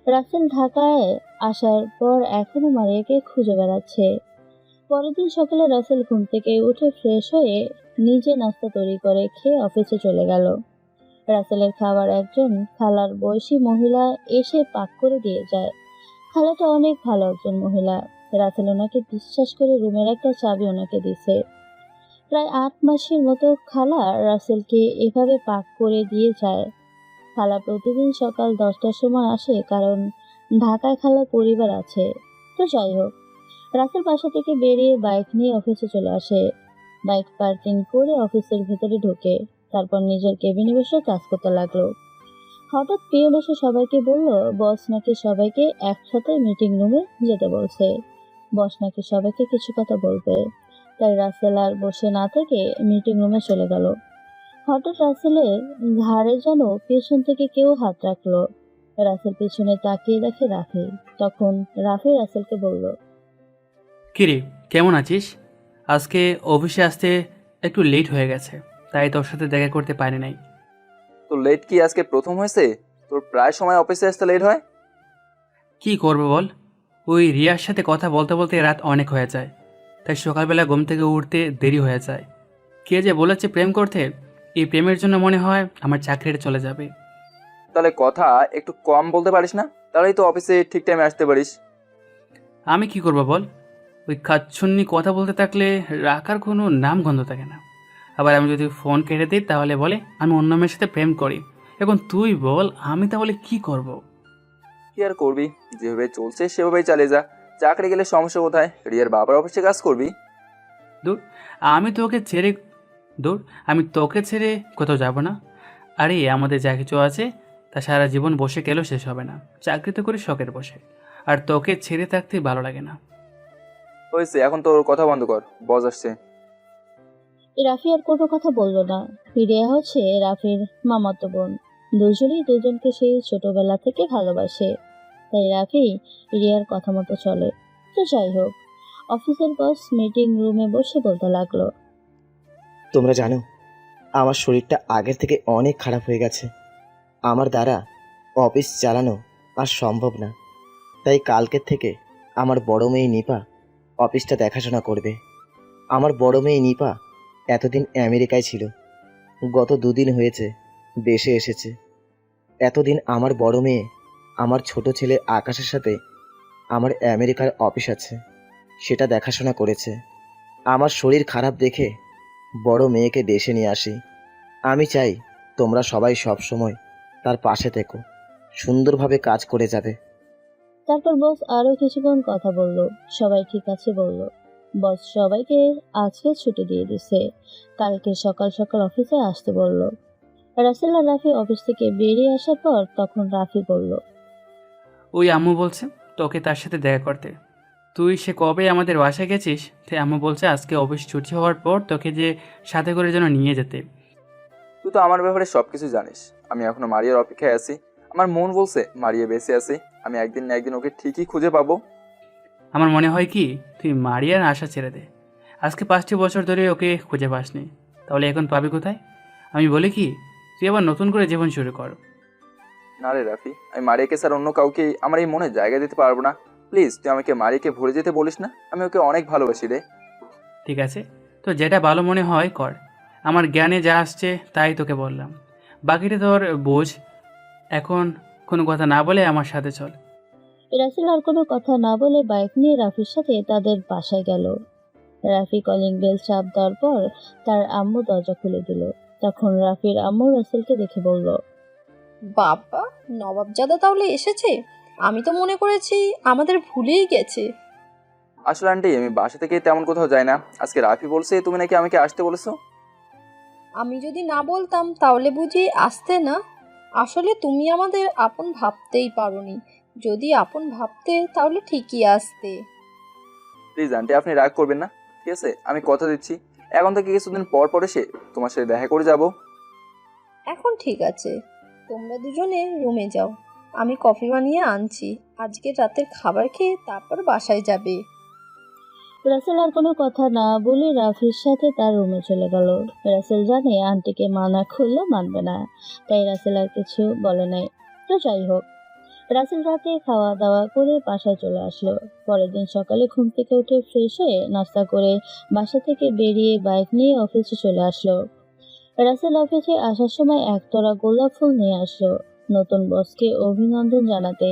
রাসেল ঢাকায় আসার পর এখনো মারিয়াকে খুঁজে বেড়াচ্ছে। পরের দিন সকালে রাসেল ঘুম থেকে উঠে ফ্রেশ হয়ে নিজে নাস্তা তৈরি করে খেয়ে অফিসে চলে গেল। রাসেলের খাবার একজন খালার বয়সী মহিলা এসে পাক করে দিয়ে যায়। খালাটা অনেক ভালো একজন মহিলা। রাসেল ওনাকে বিশ্বাস করে রুমের একটা চাবি ওনাকে দিছে। প্রায় 8 মাসের মতো খালা রাসেলকে এভাবে পাক করে দিয়ে যায়। খালা প্রতিদিন সকাল 10টার সময় আসে, কারণ ঢাকায় খালার পরিবার আছে। তো যাই হোক, রাসেল বাসা থেকে বেরিয়ে বাইক নিয়ে অফিসে চলে আসে। বাইক পার্কিং করে অফিসের ভেতরে ঢোকে, তারপর নিজের কেবিনে বসে কাজ করতে লাগলো। হঠাৎ পিয়ন এসে সবাইকে বলল বস নাকি সবাইকে একসাথে মিটিং রুমে যেতে বলছে। বস নাকি সবাইকে কিছু কথা বলবে। তাই রাসেল আর বসে না থেকে মিটিং রুমে চলে গেল। হঠাৎ রাসেলের ঘাড়ে যেন পেছন থেকে কেউ হাত রাখলো। রাসেল পিছনে তাকিয়ে দেখে রাফি। তখন রাফি রাসেলকে বলল, কিরে, কেমন আছিস? আজকে অফিসে আসতে একটু লেট হয়ে গেছে, তাই তোর সাথে দেখা করতে পারি নাই। তো লেট কি আজকে প্রথম হয়েছে? তোর প্রায় সময় অফিসে আসতে লেট হয়। কি করবো বল, ওই রিয়ার সাথে কথা বলতে বলতে রাত অনেক হয়ে যায়, তাই সকালবেলা ঘুম থেকে উঠতে দেরি হয়ে যায়। কে যে বলেছে প্রেম করতে, এই প্রেমের জন্য মনে হয় আমার চাকরিটা চলে যাবে। তাহলে কথা একটু কম বলতে পারিস না? তাহলেই তো অফিসে ঠিক টাইমে আসতে পারিস। আমি কি করবো বল, ওই খাচ্ছন্নি কথা বলতে থাকলে রাখার কোনো নাম গন্ধ থাকে না। আবার আমি যদি ফোন কেটে দিই তাহলে বলে আমি অন্য মেয়ের সাথে প্রেম করি। এখন তুই বল আমি তাহলে কি করব? কি আর করবি, যেভাবে চলছে সেভাবেই চালিয়ে যা। চাকরি গেলে সমস্যা কোথায়? রিয়ার বাবার অফিসে কাজ করবি। দূর, আমি তোকে ছেড়ে দূর আমি তোকে ছেড়ে কোথাও যাব না। আরে আমাদের যা কিছু আছে তা সারা জীবন বসে গেলেও শেষ হবে না। চাকরি তো করি শখের বসে, আর তোকে ছেড়ে থাকতে ভালো লাগে না। হয়েছে, এখন তোর কথা বন্ধ কর, বস আসছে। রাফি আর কোনো কথা বলল না। রিয়া হচ্ছে রাফির মামাতো বোন। দুজনেই দুজনকে সেই ছোটবেলা থেকে ভালোবাসে, তাই রাফি রিয়ার কথা মতো চলে। তো যাই হোক, অফিসের বস মিটিং রুমে বসে বলতে লাগলো, তোমরা জানো আমার শরীরটা আগের থেকে অনেক খারাপ হয়ে গেছে। আমার দ্বারা অফিস চালানো আর সম্ভব না। তাই কালকের থেকে আমার বড় মেয়ে নিপা অফিসটা দেখাশোনা করবে। আমার বড় মেয়ে নিপা এতদিন আমেরিকায় ছিল, গত 2 দিন হয়েছে দেশে এসেছে। এতদিন আমার বড় মেয়ে আমার ছোট ছেলে আকাশের সাথে আমার আমেরিকার অফিস আছে সেটা দেখাশোনা করেছে। আমার শরীর খারাপ দেখে বড় মেয়েকে দেশে নিয়ে আসি। আমি চাই তোমরা সবাই সব সময় তার পাশে থেকো, সুন্দরভাবে কাজ করে যাবে। তারপর বস আরো কিছুক্ষণ কথা বলল। সবাই ঠিক আছে বলল। বস সবাইকে আজকে ছুটি দিয়ে দিছে, কালকে সকাল সকাল অফিসে আসতে বলল। রাসেল আর রাফি অফিস থেকে বেরিয়ে আসার পর তখন রাফি বলল, ওই আম্মু বলছে তোকে তার সাথে দেখা করতে। তুই সে কবে আমাদের বাসায় গেছিস, তাই আম্মু বলছে আজকে অফিস ছুটি হওয়ার পর তোকে যে সাথে করে যেন নিয়ে যেতে। তুই তো আমার ব্যাপারে সবকিছু জানিস। আমি এখনো মারিয়ার অপেক্ষায় আছি। আমার মন বলছে মারিয়া বেঁচে আছে, আমি একদিন না একদিন ওকে ঠিকই খুঁজে পাবো। আমার মনে হয় কি তুই মারিয়ার আশা ছেড়ে দে। আজকে 5টি বছর ধরে ওকে খুঁজে পাসনি, তাহলে এখন পাবি কোথায়? আমি বলি কি তুই আবার নতুন করে জীবন শুরু কর। না রে রাফি, আমি মারিয়াকে স্যার অন্য কাউকে আমার এই মনে জায়গা দিতে পারবো না। প্লিজ তুই আমাকে মারিয়াকে ভুলে যেতে বলিস না, আমি ওকে অনেক ভালোবাসি রে। ঠিক আছে, তো যেটা ভালো মনে হয় কর। আমার জ্ঞানে যা আসছে তাই তোকে বললাম, বাকিটা তোর বোঝ। এখন কোনো কথা না বলে আমার সাথে চল। রাসেল আর কোনো কথা না বলে বাইক নিয়ে রাফির সাথে তাদের বাসায় গেল। রাফি কলিং বেল চাপ দেওয়ার পর তার আম্মু দরজা খুলে দিল। তখন রাফির আম্মু রাসেলকে দেখে বলল, বাবা, নবাবজাদা তাহলে এসেছে? আমি তো মনে করেছি আমাদের ভুলেই গেছে। আসলে আন্টি আমি বাসা থেকে তেমন কোথাও যাই না। আজকে রাফি বলছে তুমি নাকি আমাকে আসতে বলেছো। আমি যদি না বলতাম তাহলে বুঝি আসতে না? আসলে তুমি আমাদের আপন ভাবতেই পারোনি। যদি আপন ভাবতে তাহলে ঠিকই আসতে। প্লিজ আন্টি আপনি রাগ করবেন না, ঠিক আছে? আমি কথা দিচ্ছি এখন থেকে কিছুদিন পর পর এসে তোমার সাথে দেখা করে যাব। এখন ঠিক আছে, তোমরা দুজনে রুমে যাও, আমি কফি বানিয়ে আনছি। আজকে রাতের খাবার খেয়ে তারপর বাসায় যাবে। রাসেল আর কোনো কথা না বলে রাফির সাথে তার রুমে চলে গেল। রাসেল জানে আন্টিকে মানা করলে মানবে না, তাই রাসেল আর কিছু বলে নাই। তো যাই হোক, রাসেল রাতে খাওয়া দাওয়া করে বাসায় চলে আসলো। পরের দিন সকালে ঘুম থেকে উঠে ফ্রেশ হয়ে নাস্তা করে বাসা থেকে বেরিয়ে বাইক নিয়ে অফিসে চলে আসলো। রাসেল অফিসে আসার সময় একতরা গোলাপ ফুল নিয়ে আসলো নতুন বসকে অভিনন্দন জানাতে।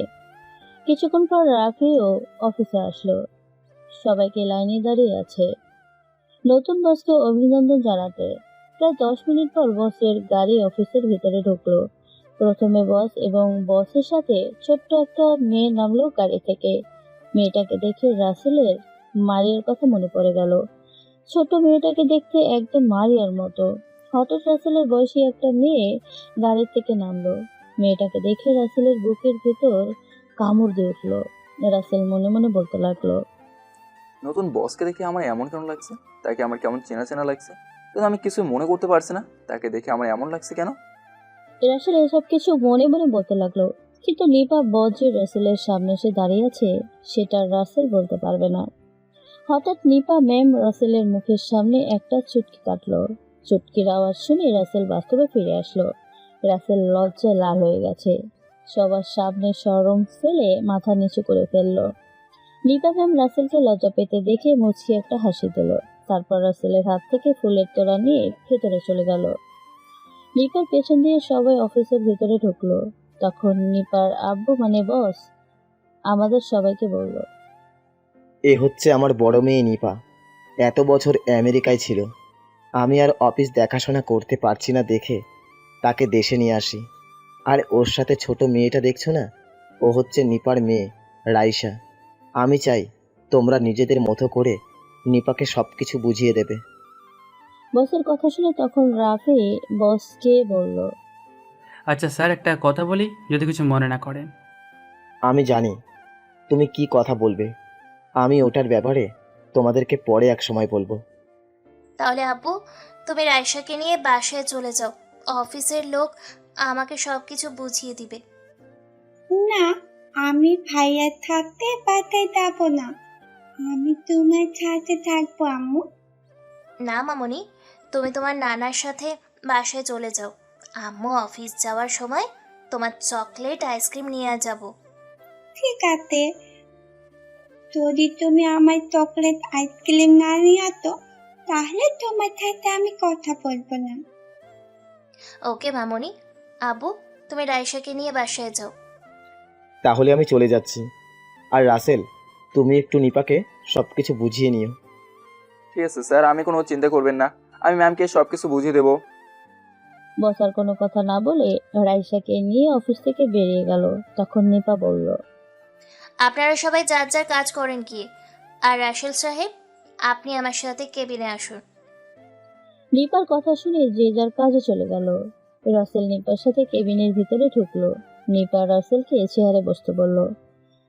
কিছুক্ষণ পর রাফিও অফিসে আসলো। সবাইকে লাইনে দাঁড়িয়ে আছে নতুন বসকে অভিনন্দন জানাতে। প্রায় 10 মিনিট পর বসের গাড়ি অফিসের ভিতরে ঢুকলো। প্রথমে বস এবং বসের সাথে ছোট্ট একটা মেয়ে নামলো গাড়ি থেকে। মেয়েটাকে দেখে রাসেলের মারিয়ার কথা মনে পড়ে গেল। ছোট মেয়েটাকে দেখতে একদম মারিয়ার মতো। হঠাৎ রাসেলের বয়সী একটা মেয়ে গাড়ি থেকে নামলো। মেয়েটাকে দেখে রাসেলের বুকের ভেতর কামড় দিয়ে উঠলো। রাসেল মনে মনে বলতে লাগলো, নতুন বসকে দেখে আমার এমন কেন লাগছে? তাকে আমার কেমন চেনা চেনা লাগছে, কিন্তু আমি কিছু মনে করতে পারছি না তাকে দেখে আমার এমন লাগছে কেন। রাসেল এসব কিছু মনে মনে বলতে লাগলো, কিন্তু নিপা বজ্রে রাসেলের সামনে এসে দাঁড়িয়ে আছে সেটা রাসেল বলতে পারবে না। হঠাৎ নিপা ম্যাম রাসেলের মুখের সামনে একটা চুটকি কাটলো। চুটকির আওয়াজ শুনে রাসেল বাস্তবে ফিরে আসলো। রাসেল লজ্জায় লাল হয়ে গেছে। সবার সামনে শরম ফেলে মাথা নিচু করে ফেললো। নিপা ম্যাম রাসেলকে লজ্জা পেতে দেখে মুচকি একটা হাসি দিল। তারপর রাসেলের হাত থেকে ফুলের তোড়া নিয়ে ভেতরে চলে গেল। নিপার পেছন দিয়ে সবাই অফিসের ভিতরে ঢুকলো। তখন নিপার আব্বু মানে বস আমাদের সবাইকে বলল, এ হচ্ছে আমার বড় মেয়ে নিপা। এত বছর আমেরিকায় ছিল, আমি আর অফিস দেখাশোনা করতে পারছি না দেখে তাকে দেশে নিয়ে আসি। আর ওর সাথে ছোট মেয়েটা দেখছো না, ও হচ্ছে নিপার মেয়ে রাইসা। আমি চাই তোমরা নিজেদের মতো করে নিপাকে সব কিছু বুঝিয়ে দেবে। বসের কথা শুনে তখন রাফি বসকে বলল, আচ্ছা স্যার, একটা কথা বলি, যদি কিছু মনে না করেন। আমি জানি তুমি কি কথা বলবে। আমি ওটার ব্যাপারে তোমাদেরকে পরে এক সময় বলবো। তাহলে আব্বু, তুমি রায়শাকে নিয়ে বাসায় চলে যাও। অফিসের লোক আমাকে সব কিছু বুঝিয়ে দিবে। না, আমি ভাইয়া থাকতে বাসায় যাব না। আমি তোমার সাথে থাকবো আম্মু। না মামনি, তুমি তোমার নানার সাথে বাসায় চলে যাও। আম্মু অফিস যাওয়ার সময় তোমার চকলেট আইসক্রিম নিয়ে যাব। ঠিক আছে, যদি তুমি আমার চকলেট আইসক্রিম না নিয়ে আসো তাহলে তোমার সাথে আমি কথা বলবো না। ওকে মামনি। আব্বু, তুমি রায়শাকে নিয়ে বাসায় যাও। তাহলে আমি চলে যাচ্ছি। আর রাসেল, তুমি একটু নিপাকে সব কিছু বুঝিয়ে নিও। ঠিক আছে স্যার, আমি কোনো চিন্তা করবেন না, আমি ম্যামকে সব কিছু বুঝিয়ে দেবো। বস আর কোনো কথা না বলে রাইসাকে নিয়ে অফিস থেকে বেরিয়ে গেল। তখন নিপা বলল, আপনারা সবাই যার যার কাজ করেন কি। আর রাসেল সাহেব, আপনি আমার সাথে কেবিনে আসুন। নিপার কথা শুনে যে যার কাজে চলে গেল। রাসেল নিপার সাথে কেবিনের ভিতরে ঢুকলো। নিপা রাসেলকে চেয়ারে বসতে বলল।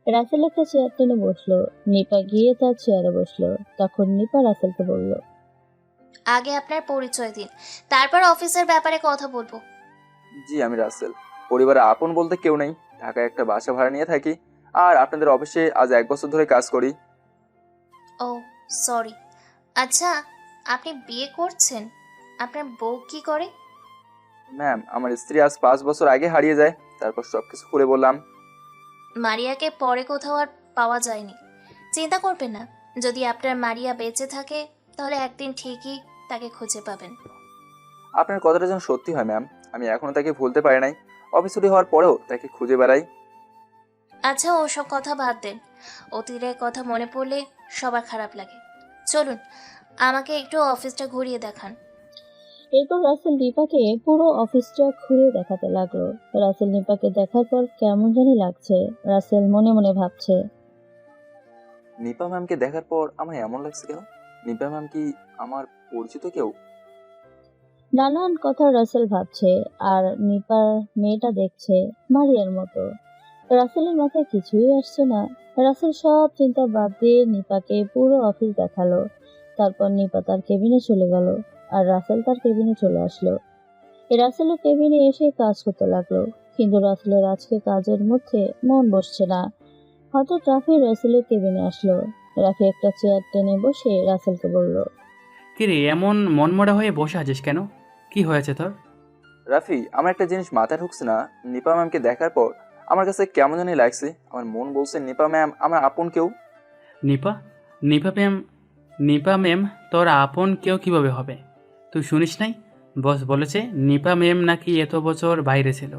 রাসেল একটা চেয়ার টেনে বসলো। নিপা গিয়ে তার চেয়ারে বসলো। তখন নিপা রাসেলকে বলল, আগে আপনার পরিচয় দিন, তারপর অফিসের ব্যাপারে কথা বলবো। জি, আমি রাসেল। পরিবারে আপন বলতে কেউ নেই, ঢাকায় একটা বাসা ভাড়া নিয়ে থাকি, আর আপনাদের অফিসে আজ 1 বছর ধরে কাজ করি। ও সরি। আচ্ছা, আপনি বিয়ে করছেন? আপনার বউ কি করে? ম্যাম, আমার স্ত্রী আজ 5 বছর আগে হারিয়ে যায়, তারপর সবকিছু খুলে বললাম। মারিয়াকে পরে কোথাও আর পাওয়া যায়নি। চিন্তা করবেন না, যদি আপনার মারিয়া বেঁচে থাকে তাহলে একদিন ঠিকই তাকে খুঁজে পাবেন। আপনার কথাটা যেন সত্যি হয় ম্যাম, আমি এখনো তাকে ভুলতে পারি নাই। অফিস ছুটি হওয়ার পরেও তাকে খুঁজে বেড়াই। আচ্ছা, ওসব কথা বাদ দেন। অতীতের কথা মনে পড়লে সবার খারাপ লাগে। চলুন, আমাকে একটু অফিসটা ঘুরিয়ে দেখান। এরপর রাসেল নিপাকে পুরো অফিসটা ঘুরে দেখাতে লাগলো। রাসেল নিপাকে দেখার পর কেমন জানি লাগছে। রাসেল মনে মনে ভাবছে, নিপা ম্যামকে দেখার পর আমার এমন লাগছে কেন? নিপা ম্যাম কি আমার পরিচিত কেউ? নানান কথা রাসেল ভাবছে। আর নিপার মেয়েটা দেখছে মারিয়ার মতো। রাসেলের মাথায় কিছুই আসছে না। রাসেল সব চিন্তা বাদ দিয়ে নিপাকে পুরো অফিস দেখালো। তারপর নিপা তার কেবিনে চলে গেল আর রাসেল তার কেবিনে চলে আসলো। রাসেলের কেবিনে এসে কাজ করতে লাগলো, কিন্তু রাসেলের আজকে কাজের মধ্যে মন বসছে না। হঠাৎ রাফি রাসেলের কেবিনে আসলো। রাফি একটা চেয়ার টেনে বসে রাসেলকে বলল, কিরে, এমন মনমরা হয়ে বসে আছিস কেন? কি হয়েছে তোর? রাফি, আমার একটা জিনিস মাথায় ঢুকছে না। নিপা ম্যামকে দেখার পর আমার কাছে কেমন জানি লাগছে। আমার মন বলছে নিপা ম্যাম আমার আপন কেউ। নিপা? নিপা ম্যাম? নিপা ম্যাম তোর আপন কেউ কিভাবে হবে? তুই শুনিস নাই? বস বলেছে নিপা ম্যাম নাকি এত বছর বাইরে ছিল।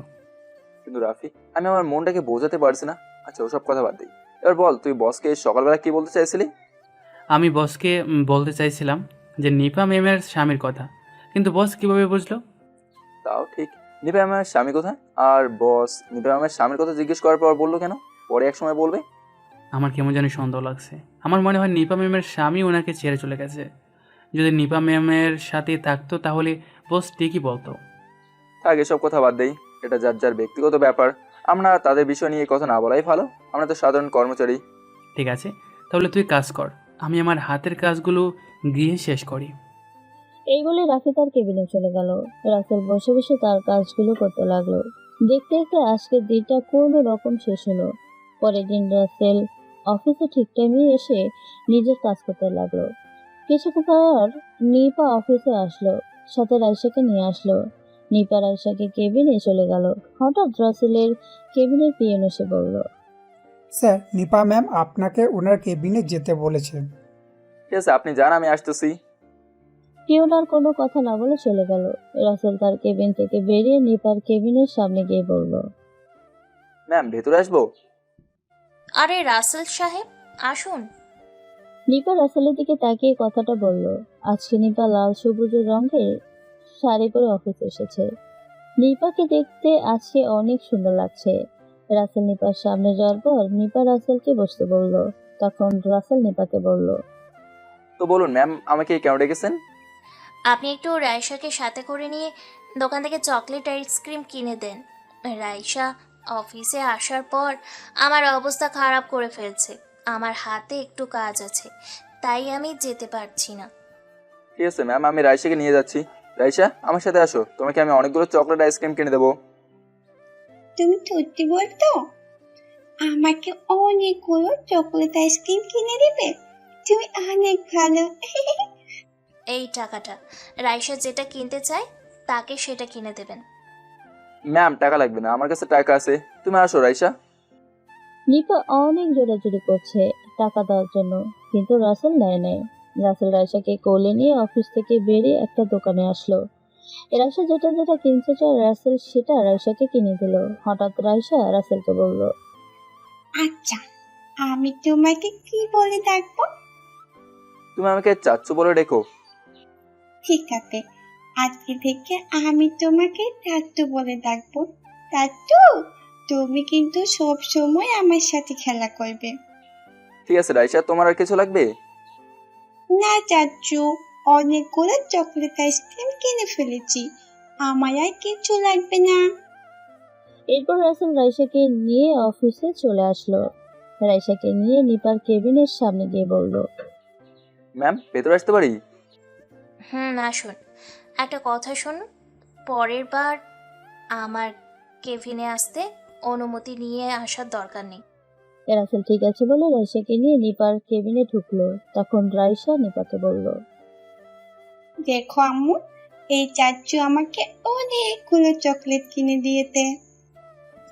কিন্তু রাফি, আমি আমার মনটাকে বোঝাতে পারছি না। আচ্ছা, ওসব কথা বাদ দিই। এবার বল, তুই বসকে সকালবেলা কি বলতে চাইছিলি? আমি বসকে বলতে চাইছিলাম যে নিপা ম্যামের স্বামীর কথা, কিন্তু বস কিভাবে বুঝলো? তাও ঠিক। নিপা ম্যামের স্বামী কোথায়? আর বস নিপা ম্যামের স্বামীর কথা জিজ্ঞেস করার পর বললো কেন পরে এক সময় বলবে? আমার কেমন জানি সন্দেহ লাগছে। আমার মনে হয় নিপা ম্যামের স্বামী ওনাকে ছেড়ে চলে গেছে। যদি নিপা ম্যামের সাথে থাকতো তাহলে বস ঠিকই বলতো। থাক, এসব কথা বাদ দেই। এটা যার যার ব্যক্তিগত ব্যাপার, আমরা তাদের বিষয় নিয়ে কথা না বলাই ভালো। আমরা তো সাধারণ কর্মচারী। ঠিক আছে, তাহলে তুই কাজ কর, আমি আমার হাতের কাজগুলো গৃহে শেষ করি। এই বলে রাফি তার কেবিনে চলে গেল। রাসেল বসে বসে তার কাজগুলো করতে লাগলো। দেখতে দেখতে আজকের দিনটা কোনো রকম শেষ হলো। পরের দিন রাসেল অফিসে ঠিক টাইমে এসে নিজের কাজ করতে লাগলো। কিছুক্ষণ পর নিপা অফিসে আসলো, সাথে রাইসাকে নিয়ে আসলো। নিপা রাইসাকে কেবিনে চলে গেল। হঠাৎ রাসেলের কেবিনের পিয়ন এসে বলল, স্যার, নিপা ম্যাম আপনাকে ওনার কেবিনে যেতে বলেছেন। ঠিক আছে, আপনি যান, আমি আসতেছি। পিয়ন আর কোনো কথা না বলে চলে গেল। রাসেল তার কেবিন থেকে বেরিয়ে নিপার কেবিনের সামনে গিয়ে বলল, ম্যাম, ভেতরে আসবো? আরে রাসেল সাহেব, আসুন। নিপা রাসেলের দিকে তাকিয়ে কথাটা বলল। আজকে নিপা লাল সবুজ রঙের শাড়ি পরে অফিসে এসেছে। নিপাকে দেখতে আজকে অনেক সুন্দর লাগছে। রাসেল নিপার সামনে যাওয়ার পর নিপা রাসেলকে বসতে বলল। তখন রাসেল নিপাকে বলল, তো বলুন ম্যাম, আমাকে কেন ডেকেছেন? আপনি একটু রায়শাকে সাথে করে নিয়ে দোকান থেকে চকলেট আইসক্রিম কিনে দেন। রাইসা অফিসে আসার পর আমার অবস্থা খারাপ করে ফেলছে। আমার হাতে একটু কাজ আছে, তাই আমি যেতে পারছি না। ঠিক আছে ম্যাম, আমি রাইসাকে নিয়ে যাচ্ছি। রাইসা, আমার সাথে আসো, তোমাকে আমি অনেকগুলো চকলেট আইসক্রিম কিনে দেবো। তুমি সত্যি বলতো? আমাকে অনেকগুলো চকলেট আইসক্রিম কিনে দিবে? তুমি অনেক ভালো। এই টাকাটা, রাইসা যেটা কিনতে চায় তাকে সেটা কিনে দেবেন। ম্যাম টাকা লাগবে না, আমার কাছে টাকা আছে, তুমি আসো রাইসা। নিপা অনেক জোরাজুরি করছে টাকা দেওয়ার জন্য, কিন্তু রাসেল নেয় নেয়। রাসেল রাইসাকে কোলে নিয়ে অফিস থেকে বেরিয়ে একটা দোকানে আসলো। রাইসা যেটা যেটা কিনতে চায় রাসেল সেটা রাইসাকে কিনে দিল। হঠাৎ রাইসা রাসেলকে বলল, আচ্ছা, আমি তোমাকে কি বলে ডাকবো? তুমি আমাকে চাচ্চু বলে ডেকো। ঠিক আছে, আজকে থেকে আমি তোমাকে টাট্টু বলে ডাকবো। টাট্টু, তুমি কিন্তু সব সময় আমার সাথে খেলা করবে। ঠিক আছে রাইসা, তোমার আর কিছু লাগবে? না চাচ্চু, অনেকগুলো চকলেট আইসক্রিম কিনে ফেলেছি, আমার আর কিছু লাগবে না। এরপর রাসেল রাইসাকে নিয়ে অফিসে চলে আসলো। রাইসাকে নিয়ে নিপার কেবিনের সামনে গিয়ে বলল, ম্যাম ভেতরে আসতে পারি? আসুন। একটা কথা শুনুন, পরের বার আমার কেবিনে আসতে অনুমতি নিয়ে আসার দরকার নেই। রাসেল ঠিক আছে বলে রাইসাকে নিয়ে নিপার কেবিনে ঢুকলো। তখন রাইসা নিপাকে বলল, দেখো আম্মু, এই চাচ্চু আমাকে অনেকগুলো চকলেট কিনে দিয়েছে।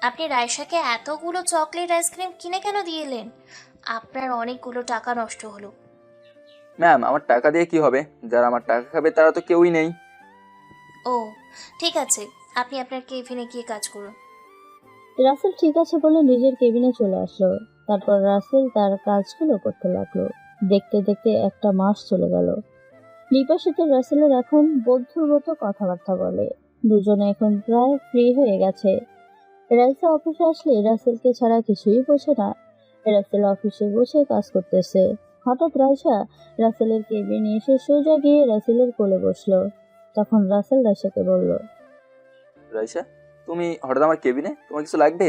আপনি রাইসাকে এতগুলো চকলেট আইসক্রিম কিনে কেন দিয়েলেন? আপনার অনেকগুলো টাকা নষ্ট হলো। ম্যাম আমার টাকা দিয়ে কি হবে? যারা আমার টাকা খাবে তারা তো কেউই নেই। ও ঠিক আছে, আপনি আপনার কেবিনে গিয়ে কাজ করুন। রাসেল ঠিক আছে বলে নিজের কেবিনে চলে আসলো। তারপর রাসেল তার কাজগুলো করতে লাগলো। দেখতে দেখতে একটা মাস চলে গেল। নিপার সাথে রাসেলের এখন বন্ধুর মতো কথাবার্তা বলে। দুজনে এখন প্রায় ফ্রি হয়ে গেছে। রাইসা অফিসে আসলে রাসেলকে ছাড়া কিছুই বোঝে না। রাসেল অফিসে বসে কাজ করতেছে। হঠাৎ রাইসা রাসেলের কেবিনে এসে সোজা গিয়ে রাসেলের কোলে বসলো। তখন রাসেল রাইসাকে বলল, রাইসা, তুমি হঠাৎ আমার কেবিনে, তোমার কিছু লাগবে?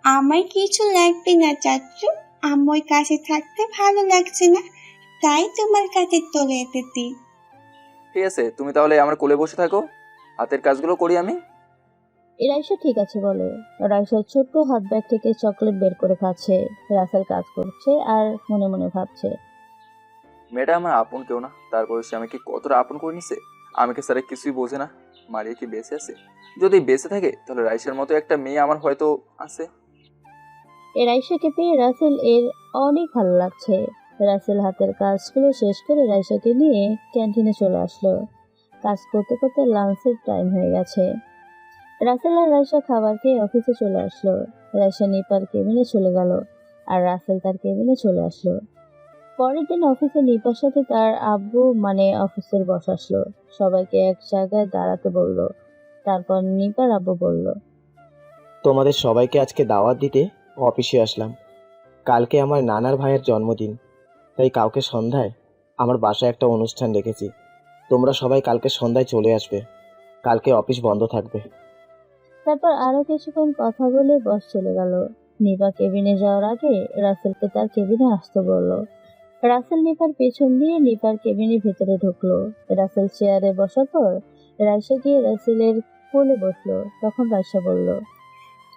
আমার কিছু লাগবে না চাচ্চু, আমার কাছে থাকতে ভালো লাগছে না, তাই তোমার কাছে চলে এসেছি। ঠিক আছে, তুমি তাহলে আমার কোলে বসে থাকো, হাতের কাজগুলো করি আমি। রাইসা ঠিক আছে বলে। রাইসার ছোট্ট হাত ব্যাগ থেকে চকলেট বের করে খাচ্ছে। রাসেল কাজ করছে আর মনে মনে ভাবছে, মেয়েটা আমার আপন কেউ না, তারপরে সে আমাকে কতটা আপন করে নিছে। আমাকে স্যার কিছুই বোঝে না। মারিয়া কি বেঁচে আছে? যদি বেঁচে থাকে তাহলে রাইসার মতো একটা মেয়ে আমার হয়তো আছে। রাইসাকে পেয়ে রাসেল এর অনেক ভালো লাগছে। রাসেল হাতের কাজগুলো শেষ করে রাইসাকে নিয়ে ক্যান্টিনে চলে আসলো। কাজ করতে করতে লাঞ্চের টাইম হয়ে গেছে। রাসেল আর রাইসা খাবার খেয়ে অফিসে চলে আসলো। রাইসা নিপার কেবিনে চলে গেল আর রাসেল তার কেবিনে চলে আসলো। পরের দিন অফিসে নিপার সাথে তার আব্বু মানে অফিসের বস আসলো। সবাইকে এক জায়গায় দাঁড়াতে বলল। তারপর নিপার আব্বু বলল, তোমাদের সবাইকে আজকে দাওয়াত দিতে অফিসে আসলাম। কালকে আমার নানার ভাইয়ের জন্মদিন, তাই কাউকে সন্ধ্যায় আমার বাসায় একটা অনুষ্ঠান রেখেছি। তোমরা সবাই কালকে সন্ধ্যায় চলে আসবে, কালকে অফিস বন্ধ থাকবে। তারপর আরো কিছুক্ষণ কথা বলে বস চলে গেল। নিপা কেবিনে যাওয়ার আগে রাসেলকে তার কেবিনে আসতে বলল। রাসেল নিপার পেছন দিয়ে নিপার কেবিনের ভেতরে ঢুকলো। রাসেল চেয়ারে বসার পর রাইসা গিয়ে রাসেলের কোলে বসলো। তখন রাইসা বলল,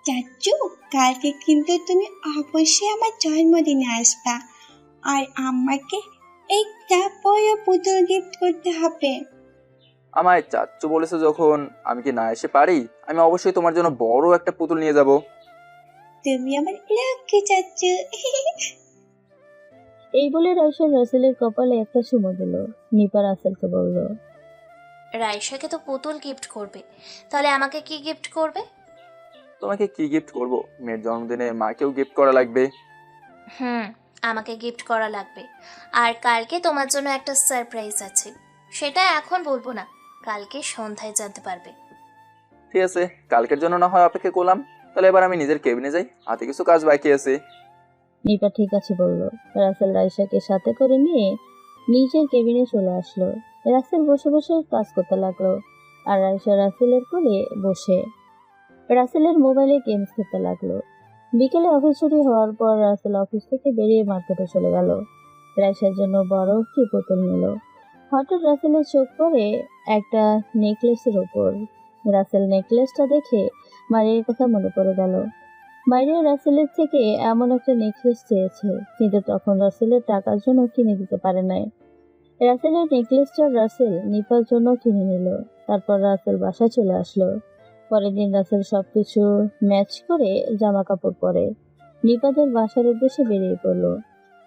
চাচ্চু, কালকে কিন্তু তুমি অবশ্যই আমার জন্মদিনে আসবা, আর আমাকে একটা বড় পুতুল গিফট করতে হবে। আমায় চাচ্চু বলেছে যখন, আমি কি না এসে পারি? আমি অবশ্যই তোমার জন্য বড় একটা পুতুল নিয়ে যাব। তুমি আমার লক্ষ্মী চাচ্চু। এই বলে রাইসা রাসেলের কপালে একটা চুমু দিল। নিপা রাসেলকে বলল, রাইসাকে তো পুতুল গিফট করবে, তাহলে আমাকে কি গিফট করবে? তোমাকে কি গিফট করব? মেয়ের জন্মদিনে মাকেও গিফট করা লাগবে। আমাকে গিফট করা লাগবে। আর কালকে তোমার জন্য একটা সারপ্রাইজ আছে, সেটা এখন বলবো না, কালকে সন্ধ্যায় জানতে পারবে। ঠিক আছে, কালকের জন্য না হয় অপেক্ষা করলাম। তাহলে এবার আমি নিজের কেবিনে যাই, হাতে কিছু কাজ বাকি আছে। নিপা ঠিক আছে বলল। রাসেল রাইসাকে সাথে করে নিয়ে নিজের কেবিনে চলে আসলো। রাসেল বসে বসে কাজ করতে লাগলো আর রাইসা রাসেলের কোলে বসে। রাসেলের মোবাইলে গেমস খেলতে লাগলো। বিকেলে অফিস ছুটি হওয়ার পর রাসেল অফিস থেকে বেরিয়ে মার্কেটে চলে গেল। রাইসার জন্য বড় একটি বোতল নিল। হঠাৎ রাসেলের চোখ পড়ে একটা নেকলেসের ওপর। রাসেল নেকলেসটা দেখে মারিয়ার কথা মনে পড়ে গেল। মারিয়া রাসেলের থেকে এমন একটা নেকলেস চেয়েছে, কিন্তু তখন রাসেলের টাকার জন্য কিনে দিতে পারে নাই। রাসেলের নেকলেসটা রাসেল নিপার জন্য কিনে নিল। তারপর রাসেল বাসায় চলে আসলো। পরের দিন রাসেল সবকিছু ম্যাচ করে জামা কাপড় পরে নিপাদের বাসার উদ্দেশ্যে বেরিয়ে পড়লো।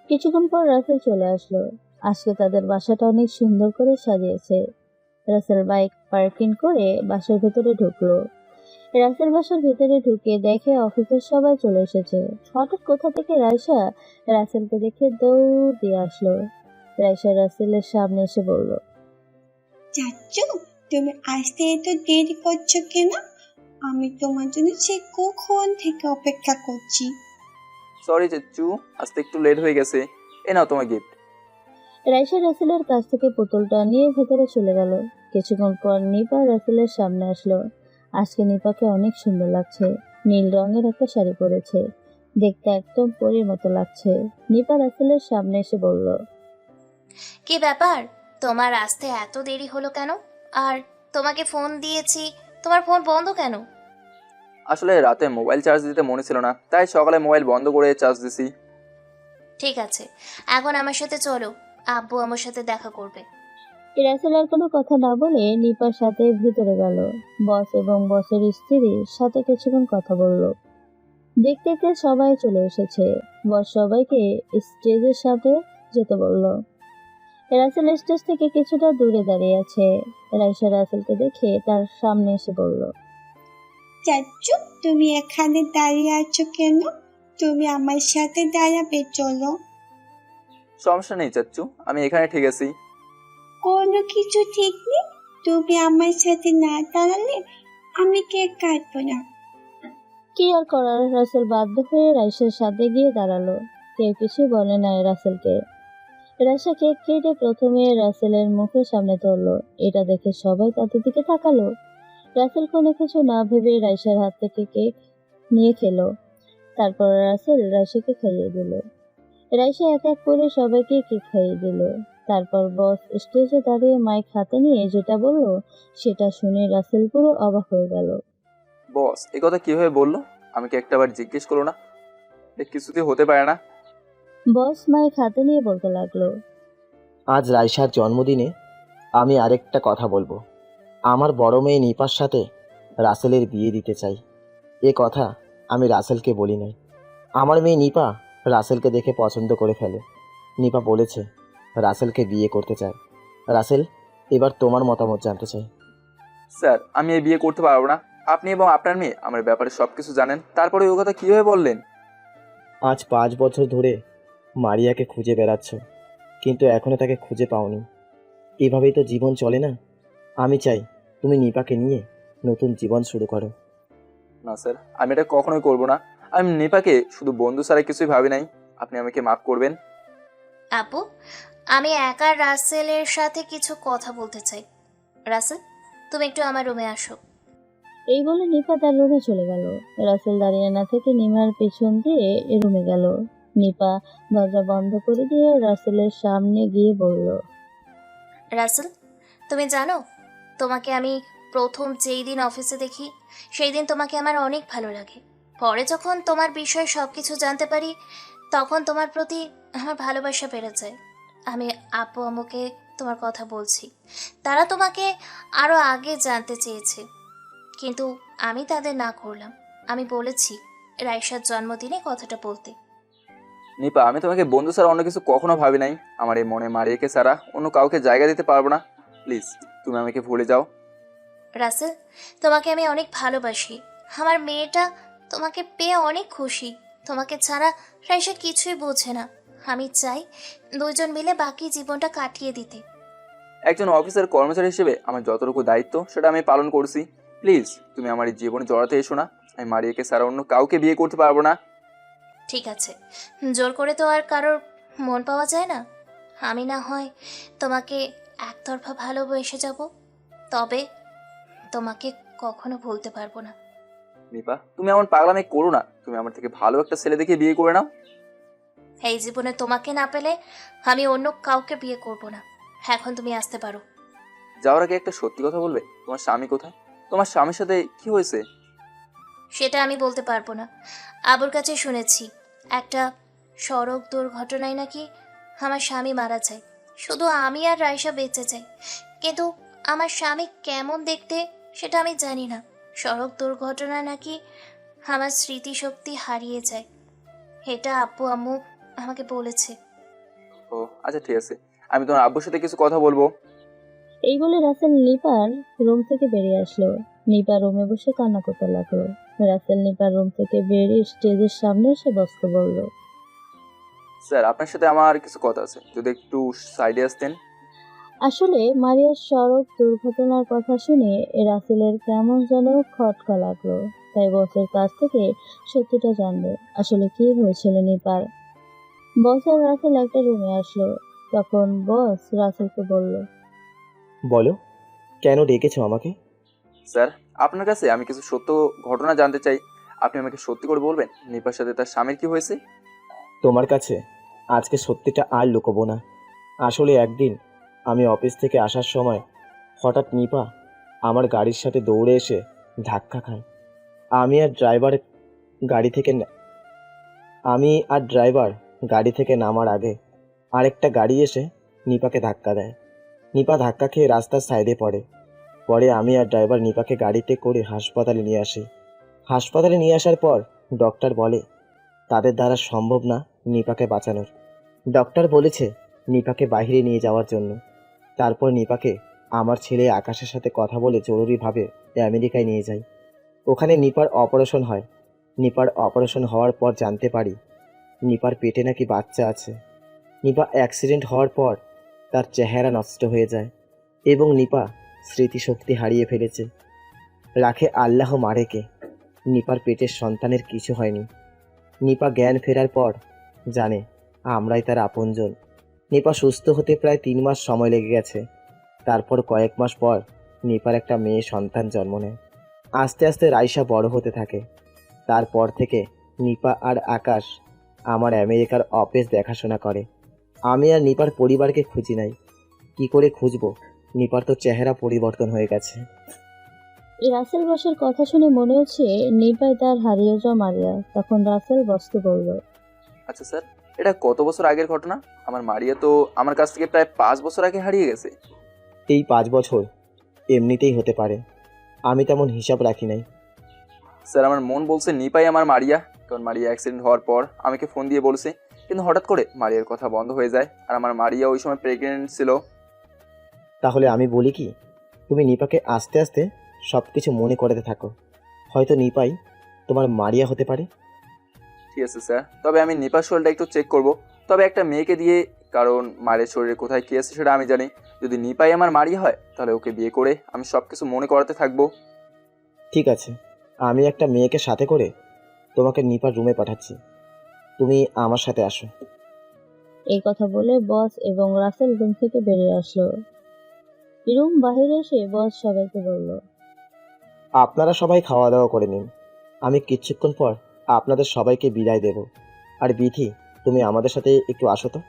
কিছুক্ষণ পর রাসেল চলে আসলো। আজকে তাদের বাসাটা অনেক সুন্দর করে সাজিয়েছে। রাসেল বাইক পার্কিং করে বাসার ভেতরে ঢুকলো। রাসেল বাসার ভেতরে ঢুকে দেখে অফিসের সবাই চলে এসেছে। হঠাৎ কোথা থেকে রাইসা রাসেলকে দেখে দৌড় দিয়ে আসলো। রাইসা রাসেলের সামনে এসে বলল, চাচ্চু, তুমি আসতে এত দেরি করছো কেন? আমি তোমার জন্য সে কখন থেকে অপেক্ষা করছি। সরি চাচ্চু, আসতে একটু লেট হয়ে গেছে। এ নাও তোমার গিফট। রাইসা রাসেলের কাছ থেকে বোতলটা নিয়ে ভেতরে চলে গেল। কিছুক্ষণ পর নিপা রাসেলের সামনে আসলো। আজকে নিপাকে অনেক সুন্দর লাগছে। নীল রঙের একটা শাড়ি পরেছে, দেখতে একদম পরীর মতো লাগছে। নিপা রাসেলের সামনে এসে বলল, কি ব্যাপার, তোমার আসতে এত দেরি হলো কেন? আর তোমাকে ফোন দিয়েছি, তোমার ফোন বন্ধ কেন? আসলে রাতে মোবাইল চার্জ দিতে মনে ছিল না, তাই সকালে মোবাইল বন্ধ করে চার্জ দিছি। ঠিক আছে, এখন আমার সাথে চলো, আব্বু আমার সাথে দেখা করবে। রাসেল আর কোনো কথা না বলে নিপার সাথে ভিতরে গেল। বস এবং বসের স্ত্রীর সাথে কিছুক্ষণ কথা বলল। দেখতে দেখতে সবাই চলে এসেছে। বস সবাইকে স্টেজের সাথে যেতে বলল। রাসেল স্টেজ থেকে কিছুটা দূরে দাঁড়িয়ে আছে। রাইসা রাসেলকে দেখে তার সামনে এসে বলল, চাচ্চু, তুমি এখানে দাঁড়িয়ে আছো কেন? তুমি আমার সাথে দাঁড়াবে, চলো। সমস্যা নেই চাচ্চু, আমি এখানে ঠিক আছি। কোনো কিছু ঠিক নেই। তুমি আমার সাথে না দাঁড়ালে আমি কেক কাটবো না। কি আর করার, রাসেল বাধ্য হয়ে রাইসার সাথে গিয়ে দাঁড়ালো। কেউ কিছু বলে নাই রাসেলকে। রাইসা কেক কেটে প্রথমে রাসেলের মুখের সামনে ধরলো। এটা দেখে সবাই তাদের দিকে তাকালো। রাসেল কোনো কিছু না ভেবে রাইসার হাত থেকে কেক নিয়ে খেলো। তারপর রাসেল রাইসাকে খাইয়ে দিল। রাইসা এক এক করে সবাইকে কেক খাইয়ে দিল। তারপর বস স্টেজে দাঁড়িয়ে মাইক হাতে নিয়ে যেটা বলল, সেটা শুনে রাসেল পুরো অবাক হয়ে গেল। বস এ কথা কিভাবে বললো? আমাকে একটাবার জিজ্ঞেস করো না? এ কিছুতে হতে পারে না। বস মাইক হাতে নিয়ে বলতে লাগলো, আজ রাইসার জন্মদিনে আমি আরেকটা কথা বলবো। আমার বড় মেয়ে নিপার সাথে রাসেলের বিয়ে দিতে চাই। এ কথা আমি রাসেলকে বলি নাই। আমার মেয়ে নিপা রাসেলকে দেখে পছন্দ করে ফেলে। নিপা বলেছে রাসেলকে বিয়ে করতে চায়। রাসেল, এবার তোমার মতামত জানতে চাই। স্যার, আমি এই বিয়ে করতে পারবো না। আপনি এবং আপনার মেয়ে আমার ব্যাপারে সবকিছু জানেন, তারপরে ওই কথা কিভাবে বললেন? আজ 5 বছর ধরে মারিয়াকে খুঁজে বেড়াচ্ছ, কিন্তু এখনো তাকে খুঁজে পাওনি। এভাবেই তো জীবন চলে না। আমি চাই তুমি নিপাকে নিয়ে নতুন জীবন শুরু করো। না স্যার, আমি এটা কখনোই করবো না। আমি নিপাকে শুধু বন্ধু ছাড়া কিছুই ভাবি নাই। আপনি আমাকে মাফ করবেন। আপু, আমি একা রাসেলের সাথে কিছু কথা বলতে চাই। রাসেল, তুমি একটু আমার রুমে আসো। এই বলে নিপা তার রুমে চলে গেল। রাসেল দাঁড়িয়ে না থেকে নিমার পেছন দিয়ে রুমে গেল। নিপা দরজা বন্ধ করে দিয়ে রাসেলের সামনে গিয়ে বলল, রাসেল, তুমি জানো, তোমাকে আমি প্রথম যেই দিন অফিসে দেখি সেই দিন তোমাকে আমার অনেক ভালো লাগে। পরে যখন তোমার বিষয়ে সব কিছু জানতে পারি, তখন তোমার প্রতি আমার ভালোবাসা বেড়ে যায়। আমি আপু আম্মুকে তোমার কথা বলছি। তারা তোমাকে আরও আগে জানতে চেয়েছে, কিন্তু আমি তাদের না করলাম। আমি বলেছি রাইসার জন্মদিনে কথাটা বলতে। নিপা, আমি তোমাকে বন্ধু ছাড়া অন্য কিছু কখনো ভাবি নাই। আমার এই মনে মারিয়াকে ছাড়া অন্য কাউকে জায়গা দিতে পারবো না। প্লিজ, তুমি আমাকে ভুলে যাও। রাসেল, তোমাকে আমি অনেক ভালোবাসি। আমার মেয়েটা তোমাকে পেয়ে অনেক খুশি। তোমাকে ছাড়া রাইসা কিছুই বোঝে না। আমি চাই দুইজন মিলে বাকি জীবনটা কাটিয়ে দিতে। একজন অফিসার কর্মচারী হিসেবে আমার যতটুকু দায়িত্ব সেটা আমি পালন করছি। প্লিজ, তুমি আমার এই জীবনে জড়াতে এসো না। আমি মারিয়াকে ছাড়া অন্য কাউকে বিয়ে করতে পারবো না। ঠিক আছে, জোর করে তো আর কারোর মন পাওয়া যায় না। আমি না হয় তোমাকে একতরফা ভালোবেসে যাব, তবে তোমাকে কখনো ভুলতে পারবো না। নিপা, তুমি এমন পাগলামি করো না। তুমি আমার থেকে ভালো একটা ছেলে দেখে বিয়ে করে নাও। এই জীবনে তোমাকে না পেলে আমি অন্য কাউকে বিয়ে করব না। এখন তুমি আসতে পারো। যাওয়ার আগে একটা সত্যি কথা বলবে? তোমার স্বামী কোথায়? তোমার স্বামীর সাথে কি হয়েছে? সেটা আমি বলতে পারবো না। আবুর কাছে শুনেছি একটা সড়ক দুর্ঘটনায় নাকি আমার স্বামী মারা যায়। শুধু আমি আর রাইসা বেঁচে যাই, কিন্তু আমার স্বামী কেমন দেখতে সেটা আমি জানি না। সড়ক দুর্ঘটনায় নাকি আমার স্মৃতিশক্তি হারিয়ে যায়, এটা আব্বু আম্মু আমাকে বলেছে। ও আচ্ছা, ঠিক আছে, আমি তোমার আব্বুর সাথে কিছু কথা বলবো। এই বলে রাসেল নিপার রুম থেকে বেরিয়ে আসলো। নিপা রুমে বসে কান্না করতে লাগলো। রাসেল নিপার রুম থেকে বেরিয়ে স্টেজের সামনে এসে বসতে বলল। স্যার, আপনার সাথে আমার কিছু কথা আছে, যদি একটু সাইডে আসতেন। আসলে মারিয়ার সড়ক দুর্ঘটনার কথা শুনে রাসেলের কেমন যেন খটকা লাগলো। তাই বসের কাছ থেকে সত্যিটা জানবে আসলে কি হয়েছিল নিপার। বস আর রাসেল একটা রুমে আসলো। তখন বস রাসেলকে বলল, বলো, কেন ডেকেছো আমাকে? স্যার, আপনার কাছে আমি কিছু সত্য ঘটনা জানতে চাই। আপনি আমাকে সত্যি করে বলবেন নিপার সাথে তার স্বামীর কি হয়েছে? তোমার কাছে আজকে সত্যিটা আর লুকোবো না। আসলে একদিন আমি অফিস থেকে আসার সময় হঠাৎ নিপা আমার গাড়ির সাথে দৌড়ে এসে ধাক্কা খায়। আমি আর ড্রাইভার গাড়ি থেকে নামার আগে আরেকটা গাড়ি এসে নিপাকে ধাক্কা দেয়। নিপা ধাক্কা খেয়ে রাস্তার সাইডে পড়ে। পরে আমি আর ড্রাইভার নিপাকে গাড়িতে করে হাসপাতালে নিয়ে আসি। হাসপাতালে নিয়ে আসার পর ডক্টর বলে তাদের দ্বারা সম্ভব না নিপাকে বাঁচানোর। ডক্টর বলেছে নিপাকে বাইরে নিয়ে যাওয়ার জন্য। তারপর নিপাকে আমার ছেলে আকাশের সাথে কথা বলে জরুরিভাবে আমেরিকায় নিয়ে যাই। ওখানে নিপার অপারেশন হয়। নিপার অপারেশন হওয়ার পর জানতে পারি নিপার পেটে নাকি বাচ্চা আছে। নিপা অ্যাক্সিডেন্ট হওয়ার পর তার চেহারা নষ্ট হয়ে যায় এবং নিপা স্মৃতিশক্তি হারিয়ে ফেলেছে। রাখে আল্লাহ মারেকে, নিপার পেটের সন্তানের কিছু হয়নি। নিপা জ্ঞান ফেরার পর জানে আমরাই তার আপনজন। নিপা সুস্থ হতে প্রায় 3 মাস সময় লেগে গেছে। তারপর কয়েক মাস পর নিপার একটা মেয়ে সন্তান জন্ম নেয়। আস্তে আস্তে রাইসা বড় হতে থাকে। তারপর থেকে নিপা আর আকাশ আমার আমেরিকার অফিস দেখাশোনা করে। আমি আর নিপার পরিবারকে খুঁজি নাই। কি করে খুঁজবো? নিপার তো চেহারা পরিবর্তন হয়ে গেছে। রাসেল বসের কথা শুনে মনে হচ্ছে নিপাই তার হারিয়ে যাওয়া মারিয়া। তখন রাসেল বসকে বলল, আচ্ছা স্যার, এটা কত বছর আগের ঘটনা? আমার মারিয়া তো আমার কাছ থেকে প্রায় 5 বছর আগে হারিয়ে গেছে। এই 5 বছর এমনিতেই হতে পারে, আমি তেমন হিসাব রাখি নাই। স্যার, আমার মন বলছে নিপাই আমার মারিয়া, কারণ মারিয়া অ্যাক্সিডেন্ট হওয়ার পর আমাকে ফোন দিয়ে বলছে, কিন্তু হঠাৎ করে মারিয়ার কথা বন্ধ হয়ে যায়। আর আমার মারিয়া ওই সময় প্রেগনেন্ট ছিল। তাহলে আমি বলি কি, তুমি নিপাকে আস্তে আস্তে সব কিছু মনে করতে থাকো। হয়তো নিপাই তোমার মারিয়া হতে পারে। ঠিক আছে স্যার, তবে আমি নিপার শরীরটা একটু চেক করব। তবে একটা মেয়েকে দিয়ে, কারণ মায়ের শরীরে কোথায় কী আছে সেটা আমি জানি। যদি নিপাই আমার মারিয়া হয় তাহলে ওকে বিয়ে করে আমি সব কিছু মনে করাতে থাকবো। ঠিক আছে, আমি একটা মেয়েকে সাথে করে তোমাকে নিপার রুমে পাঠাচ্ছি, তুমি আমার সাথে আসো। এই কথা বলে বস এবং রাসেল রুম থেকে বেরিয়ে আসলো। রুম বাহিরে এসে বস সবাইকে বলল, আপনারা সবাই খাওয়া দাওয়া করে নিন, আমি কিছুক্ষণ পর আপনাদের সবাইকে বিদায় দেব। আর বিথি, তুমি আমাদের সাথে একটু আসো তো।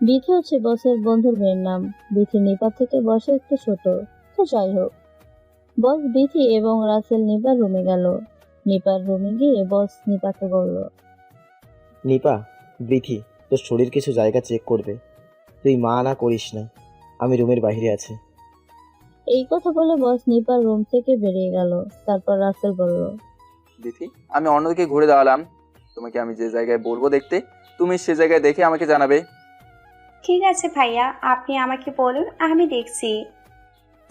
বিথি হচ্ছে বসের বন্ধুর মেয়ের নাম। বিথি নিপার থেকে বসে একটু ছোট। তো যাই হোক, বস বিথি এবং রাসেল নিপার রুমে গেল। নিপার রুমে গিয়ে বস নিপাকে বলল, নিপা, বিথি তোর শরীর কিছু জায়গা চেক করবে, তুই মা না করিস না, আমি রুমের বাইরে আছি। এই কথা বলে বস নিপার রুম থেকে বেরিয়ে গেল। তারপর রাসেল বলল, দিদি, আমি অন্যদিকে ঘুরে দাঁড়ালাম। তোমাকে আমি যে জায়গায় বলবো দেখতে, তুমি সে জায়গায় দেখে আমাকে জানাবে। ঠিক আছে ভাইয়া, আপনি আমাকে বলুন, আমি দেখছি।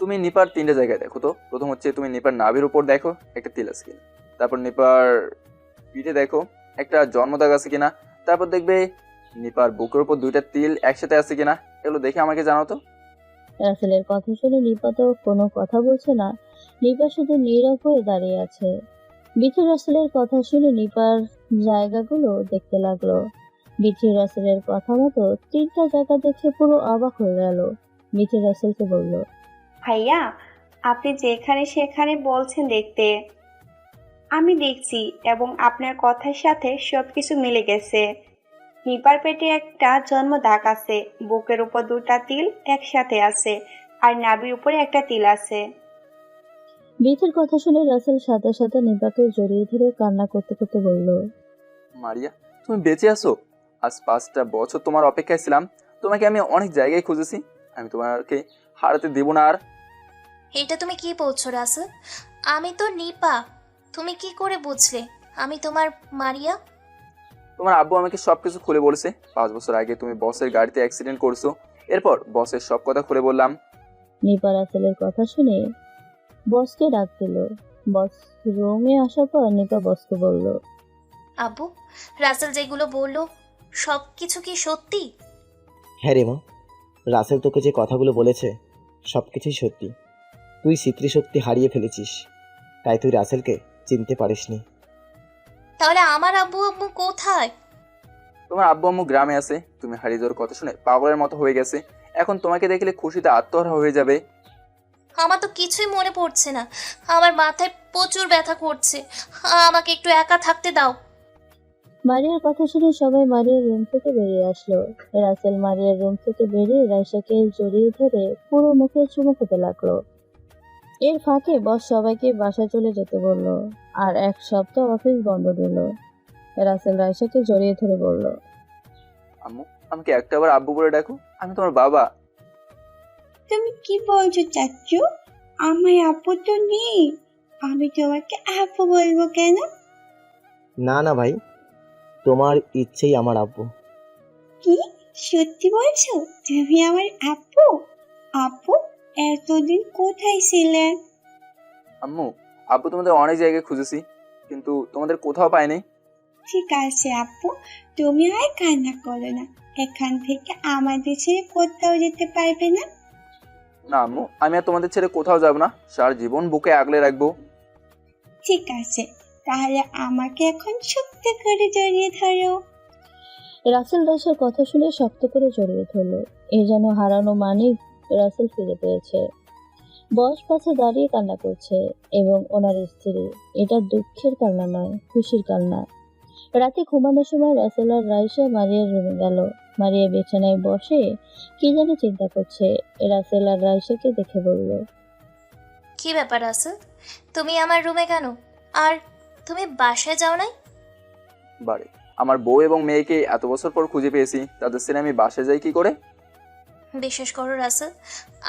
তুমি নিপার 3টে জায়গায় দেখো তো। প্রথম হচ্ছে তুমি নিপার নাভির উপর দেখো একটা তিল আছে কিনা। তারপর নিপার পিঠে দেখো একটা জন্মদাগ আছে কিনা। তারপর দেখবে নিপার বুকের উপর 2টা তিল একসাথে আছে কিনা। এগুলো দেখে আমাকে জানাও তো। রাসেলের কথা শুনে নিপা তো কোনো কথা বলছে না। নিপা শুধু নীরব হয়ে দাঁড়িয়ে আছে। বিথি রাসেলের কথা শুনে নিপার জায়গাগুলো দেখতে লাগলো। বিথি রাসেলের কথা মতো 3টা জায়গা দেখে পুরো অবাক হয়ে গেল। বিথি রাসেলকে বলল, ভাইয়া, আপনি যেখানে সেখানে বলছেন দেখতে। আমি দেখছি এবং আপনার কথার সাথে সবকিছু মিলে গেছে। নিপার পেটে একটা জন্ম দাগ আছে, বুকের উপর দুটা তিল একসাথে আছে, আর নাভির উপরে একটা তিল আছে। বৃথের কথা শুনে রাসেল সাথে সাথে নিপাকে জড়িয়ে ধরে কান্না করতে করতে বলল, মারিয়া, তুমি বেঁচে আছো? আজ 5টা বছর তোমার অপেক্ষায় ছিলাম। তোমাকে আমি অনেক জায়গায় খুঁজেছি। আমি তোমাকে হারাতে দেব না আর। এটা তুমি কি বলছো রাসেল? আমি তো নিপা। তুমি কি করে বুঝলে আমি তোমার মারিয়া? তোমার আব্বু আমাকে সবকিছু খুলে বলেছে। 5 বছর আগে তুমি বসের গাড়িতে অ্যাক্সিডেন্ট করছো। এরপর বসের সব কথা খুলে বললাম। নিপা রাসেলের কথা শুনে বসকে ডাক দিল। বস রুমে আসার পর নিপা বসকে বলল, আব্বু, রাসেল যেগুলো বললো সব কিছু কি সত্যি? হ্যাঁ রে মা, রাসেল তোকে যে কথাগুলো বলেছে সব কিছুই সত্যি। তুই স্মৃতিশক্তি হারিয়ে ফেলেছিস, তাই তুই রাসেলকে চিনতে পারিসনি। তাহলে আমার আব্বু আম্মু কোথায়? তোমার আব্বু আম্মু গ্রামে আছে। তুমি হারিয়ে যাওয়ার কথা শুনে পাগলের মতো হয়ে গেছে। এখন তোমাকে দেখলে খুশিতে আত্মহারা হয়ে যাবে। আমার তো কিছুই মনে পড়ছে না। আমার মাথায় প্রচুর ব্যথা করছে। আমাকে একটু একা থাকতে দাও। মারিয়ার কথা শুনে সবাই মারিয়ার রুম থেকে বেরিয়ে আসলো। রাসেল মারিয়ার রুম থেকে বেরিয়ে রাইসাকে জড়িয়ে ধরে পুরো মুখে চুমু খেতে লাগলো। এর ফাঁকে বস সবাইকে বাসায় চলে যেতে বলল, আর 1 সপ্তাহ অফিস বন্ধ দিল। রাসেল রাইসাকে জড়িয়ে ধরে বলল, আম্মু, আমাকে একটাবার আব্বু বলে ডাকো। আমি তোমার বাবা। তুমি কি বলছো চাচু? আমার আপু তো নেই, আমি তোমাকে আপু বলবো কেন? না না ভাই, তোমার ইচ্ছেই আমার আব্বু। কি সত্যি বলছো? তুমি আমার আপু? আপু, এতদিন কোথায় ছিলেন? আম্মু, আব্বু তোমাদের অনেক জায়গায় খুঁজেছি, কিন্তু তোমাদের কোথাও পাইনি। ঠিক আছে আপু, তুমি আর কান্না করো না। এখান থেকে আমাদের ছেড়ে কোথাও যেতে পারবে না। না আম্মু, আমি আর তোমাদের ছেড়ে কোথাও যাব না। সারা জীবন বুকে আগলে রাখবো। ঠিক আছে, তাহলে আমাকে এখন শক্ত করে জড়িয়ে ধরো। রাসেল রাইসার কথা শুনে শক্ত করে জড়িয়ে ধরলো। এ যেন হারানো মানিক রাসেল ফিরে পেয়েছে। বস পাশে দাঁড়িয়ে কান্না করছে এবং ওনার স্ত্রী। এটা দুঃখের কান্না নয়, খুশির কান্না। রাতে ঘুমানোর সময় রাসেল আর রাইসা মারিয়ার রুমে গেল। মারিয়া বিছানায় বসে কি যেন চিন্তা করছে। রাসেল আর রাইসাকে দেখে বলল, কি ব্যাপার রাসেল, তুমি আমার রুমে কেন? আর তুমি বাসায় যাও নাই? বাড়ি আমার বউ এবং মেয়েকে এত বছর পর খুঁজে পেয়েছি, তাদের ছেড়ে আমি বাসায় যাই কি করে? বিশ্বাস করো রাসেল,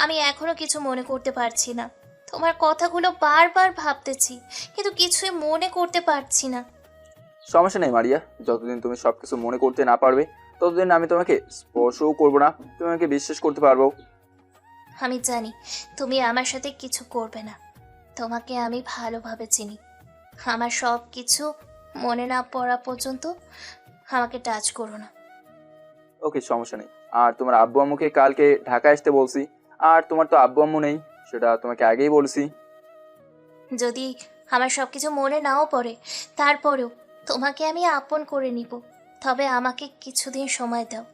আমি এখনো কিছু মনে করতে পারছি না। তোমার কথাগুলো বারবার ভাবতেছি, কিন্তু কিছুই মনে করতে পারছি না। সমস্যা নেই মারিয়া, যতদিন তুমি সবকিছু মনে করতে না পারবে ততদিন আমি তোমাকে স্পর্শও করবো না। তুমি আমাকে বিশ্বাস করতে পারবো। আমি জানি তুমি আমার সাথে কিছু করবে না। তোমাকে আমি ভালোভাবে চিনি। আমার সব কিছু মনে না পড়া পর্যন্ত আমাকে টাচ করো না। ওকে, সমস্যা নেই। আর তোমার আব্বু আম্মুকে কালকে ঢাকা আসতে বলছি। আর তোমার তো আব্বু আম্মু নেই, সেটা তোমাকে আগেই বলছি। যদি আমার সব কিছু মনে নাও পড়ে, তারপরেও তোমাকে আমি আপন করে নিব। তবে আমাকে কিছুদিন সময় দাও।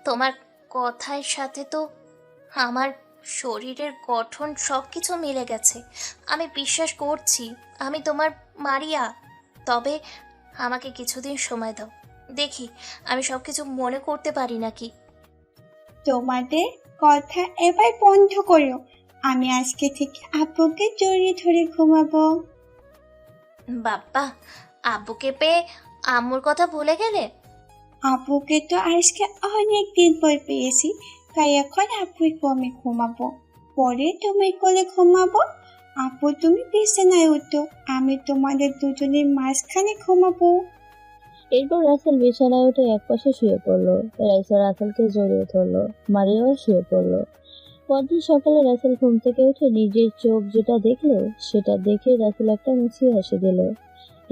তোমার কথার সাথে তো আমার শরীরের গঠন সব কিছু মিলে গেছে। আমি বিশ্বাস করছি আমি তোমার মারিয়া। তবে আমাকে কিছুদিন সময় দাও, দেখি আমি সব কিছু মনে করতে পারি নাকি। তোমাদের কথা এবার বন্ধ করো। আমি আজকে থেকে আপুকে জড়িয়ে ধরে ঘুমাবো। বাপ্পা, আব্বুকে পেয়ে আম্মুর কথা ভুলে গেলে? আপুকে তো আজকে অনেক দিন পর পেয়েছি, তাই এখন আপুই কমে ঘুমাবো, পরে তুমি কোলে ঘুমাবো। আপু তুমি বিছানায় উঠো, আমি তোমাদের দুজনের মাঝখানে ঘুমাবো। এরপর রাসেল বিছানায় উঠে একপাশে শুয়ে পড়লো। রাইসা রাসেলকে জড়িয়ে ধরলো। মারিয়াও শুয়ে পড়লো। পরদিন সকালে রাসেল ঘুম থেকে উঠে নিজের চোখ যেটা দেখলো সেটা দেখে রাসেল একটা মুচকি হাসি দিল।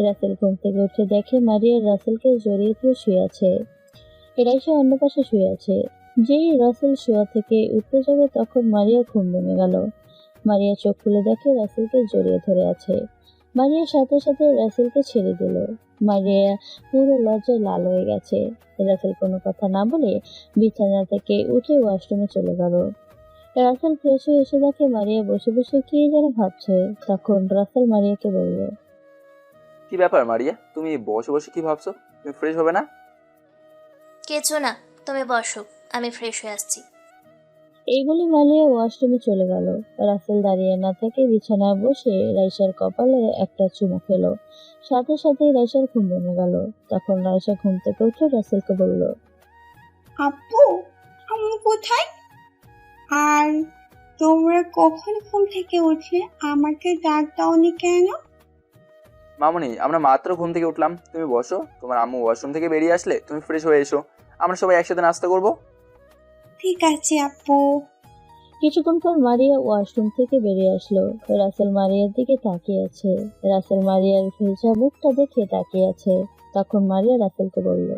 রাসেল ঘুম থেকে উঠে দেখে মারিয়া রাসেলকে জড়িয়ে ধরে শুয়ে আছে। রাইসা অন্য পাশে শুয়ে আছে। যেই রাসেল শোয়া থেকে উঠতে যাবে তখন মারিয়া ঘুম ভেঙে গেল। মারিয়া চোখ খুলে দেখে রাসেলকে জড়িয়ে ধরে আছে। মারিয়ার সাথে সাথে রাসেলকে ছেড়ে দিল। মারিয়া পুরো লজ্জায় লাল হয়ে গেছে। রাসেল কোনো কথা না বলে বিছানা থেকে উঠে ওয়াশরুমে চলে গেল। রাসেল ফ্রেশ হয়ে এসে দেখে মারিয়া বসে বসে কি যেন ভাবছে। তখন রাসেল মারিয়াকে বলল, কি ব্যাপার মারিয়া, তুমি বসে বসে কি ভাবছো? তুমি ফ্রেশ হবে না? কিছু না, তুমি বসো, আমি ফ্রেশ হয়ে আসছি। এই বলে মারিয়া ওয়াশরুমে চলে গেল। রাসেল দাঁড়িয়ে না থেকে বিছানায় বসে রাইসার কপালে একটা চুমু খেলো। সাথে সাথে রাইসার ঘুম ভেঙে গেল। তখন রাইসা ঘুম থেকে উঠে রাসেলকে বলল, আপু, আম্মু কোথায়? আর তোমরা কখন ঘুম থেকে উঠলে? আমাকে ডাক দাওনি কেন? মামুনি, আমরা মাত্র ঘুম থেকে উঠলাম, তুমি বসো। তোমার আম্মু ওয়াশরুম থেকে বেরিয়ে আসলে তুমি ফ্রেশ হয়ে এসো, আমরা সবাই একসাথে নাস্তা করবো। ঠিক আছে আপু। কিছুক্ষণ পর মারিয়া ওয়াশরুম থেকে বেরিয়ে আসলো। রাসেল মারিয়ার দিকে তাকিয়ে আছে। রাসেল মারিয়ার ভেজা মুখটা দেখে তাকিয়ে আছে। তখন মারিয়া রাসেলকে বলল,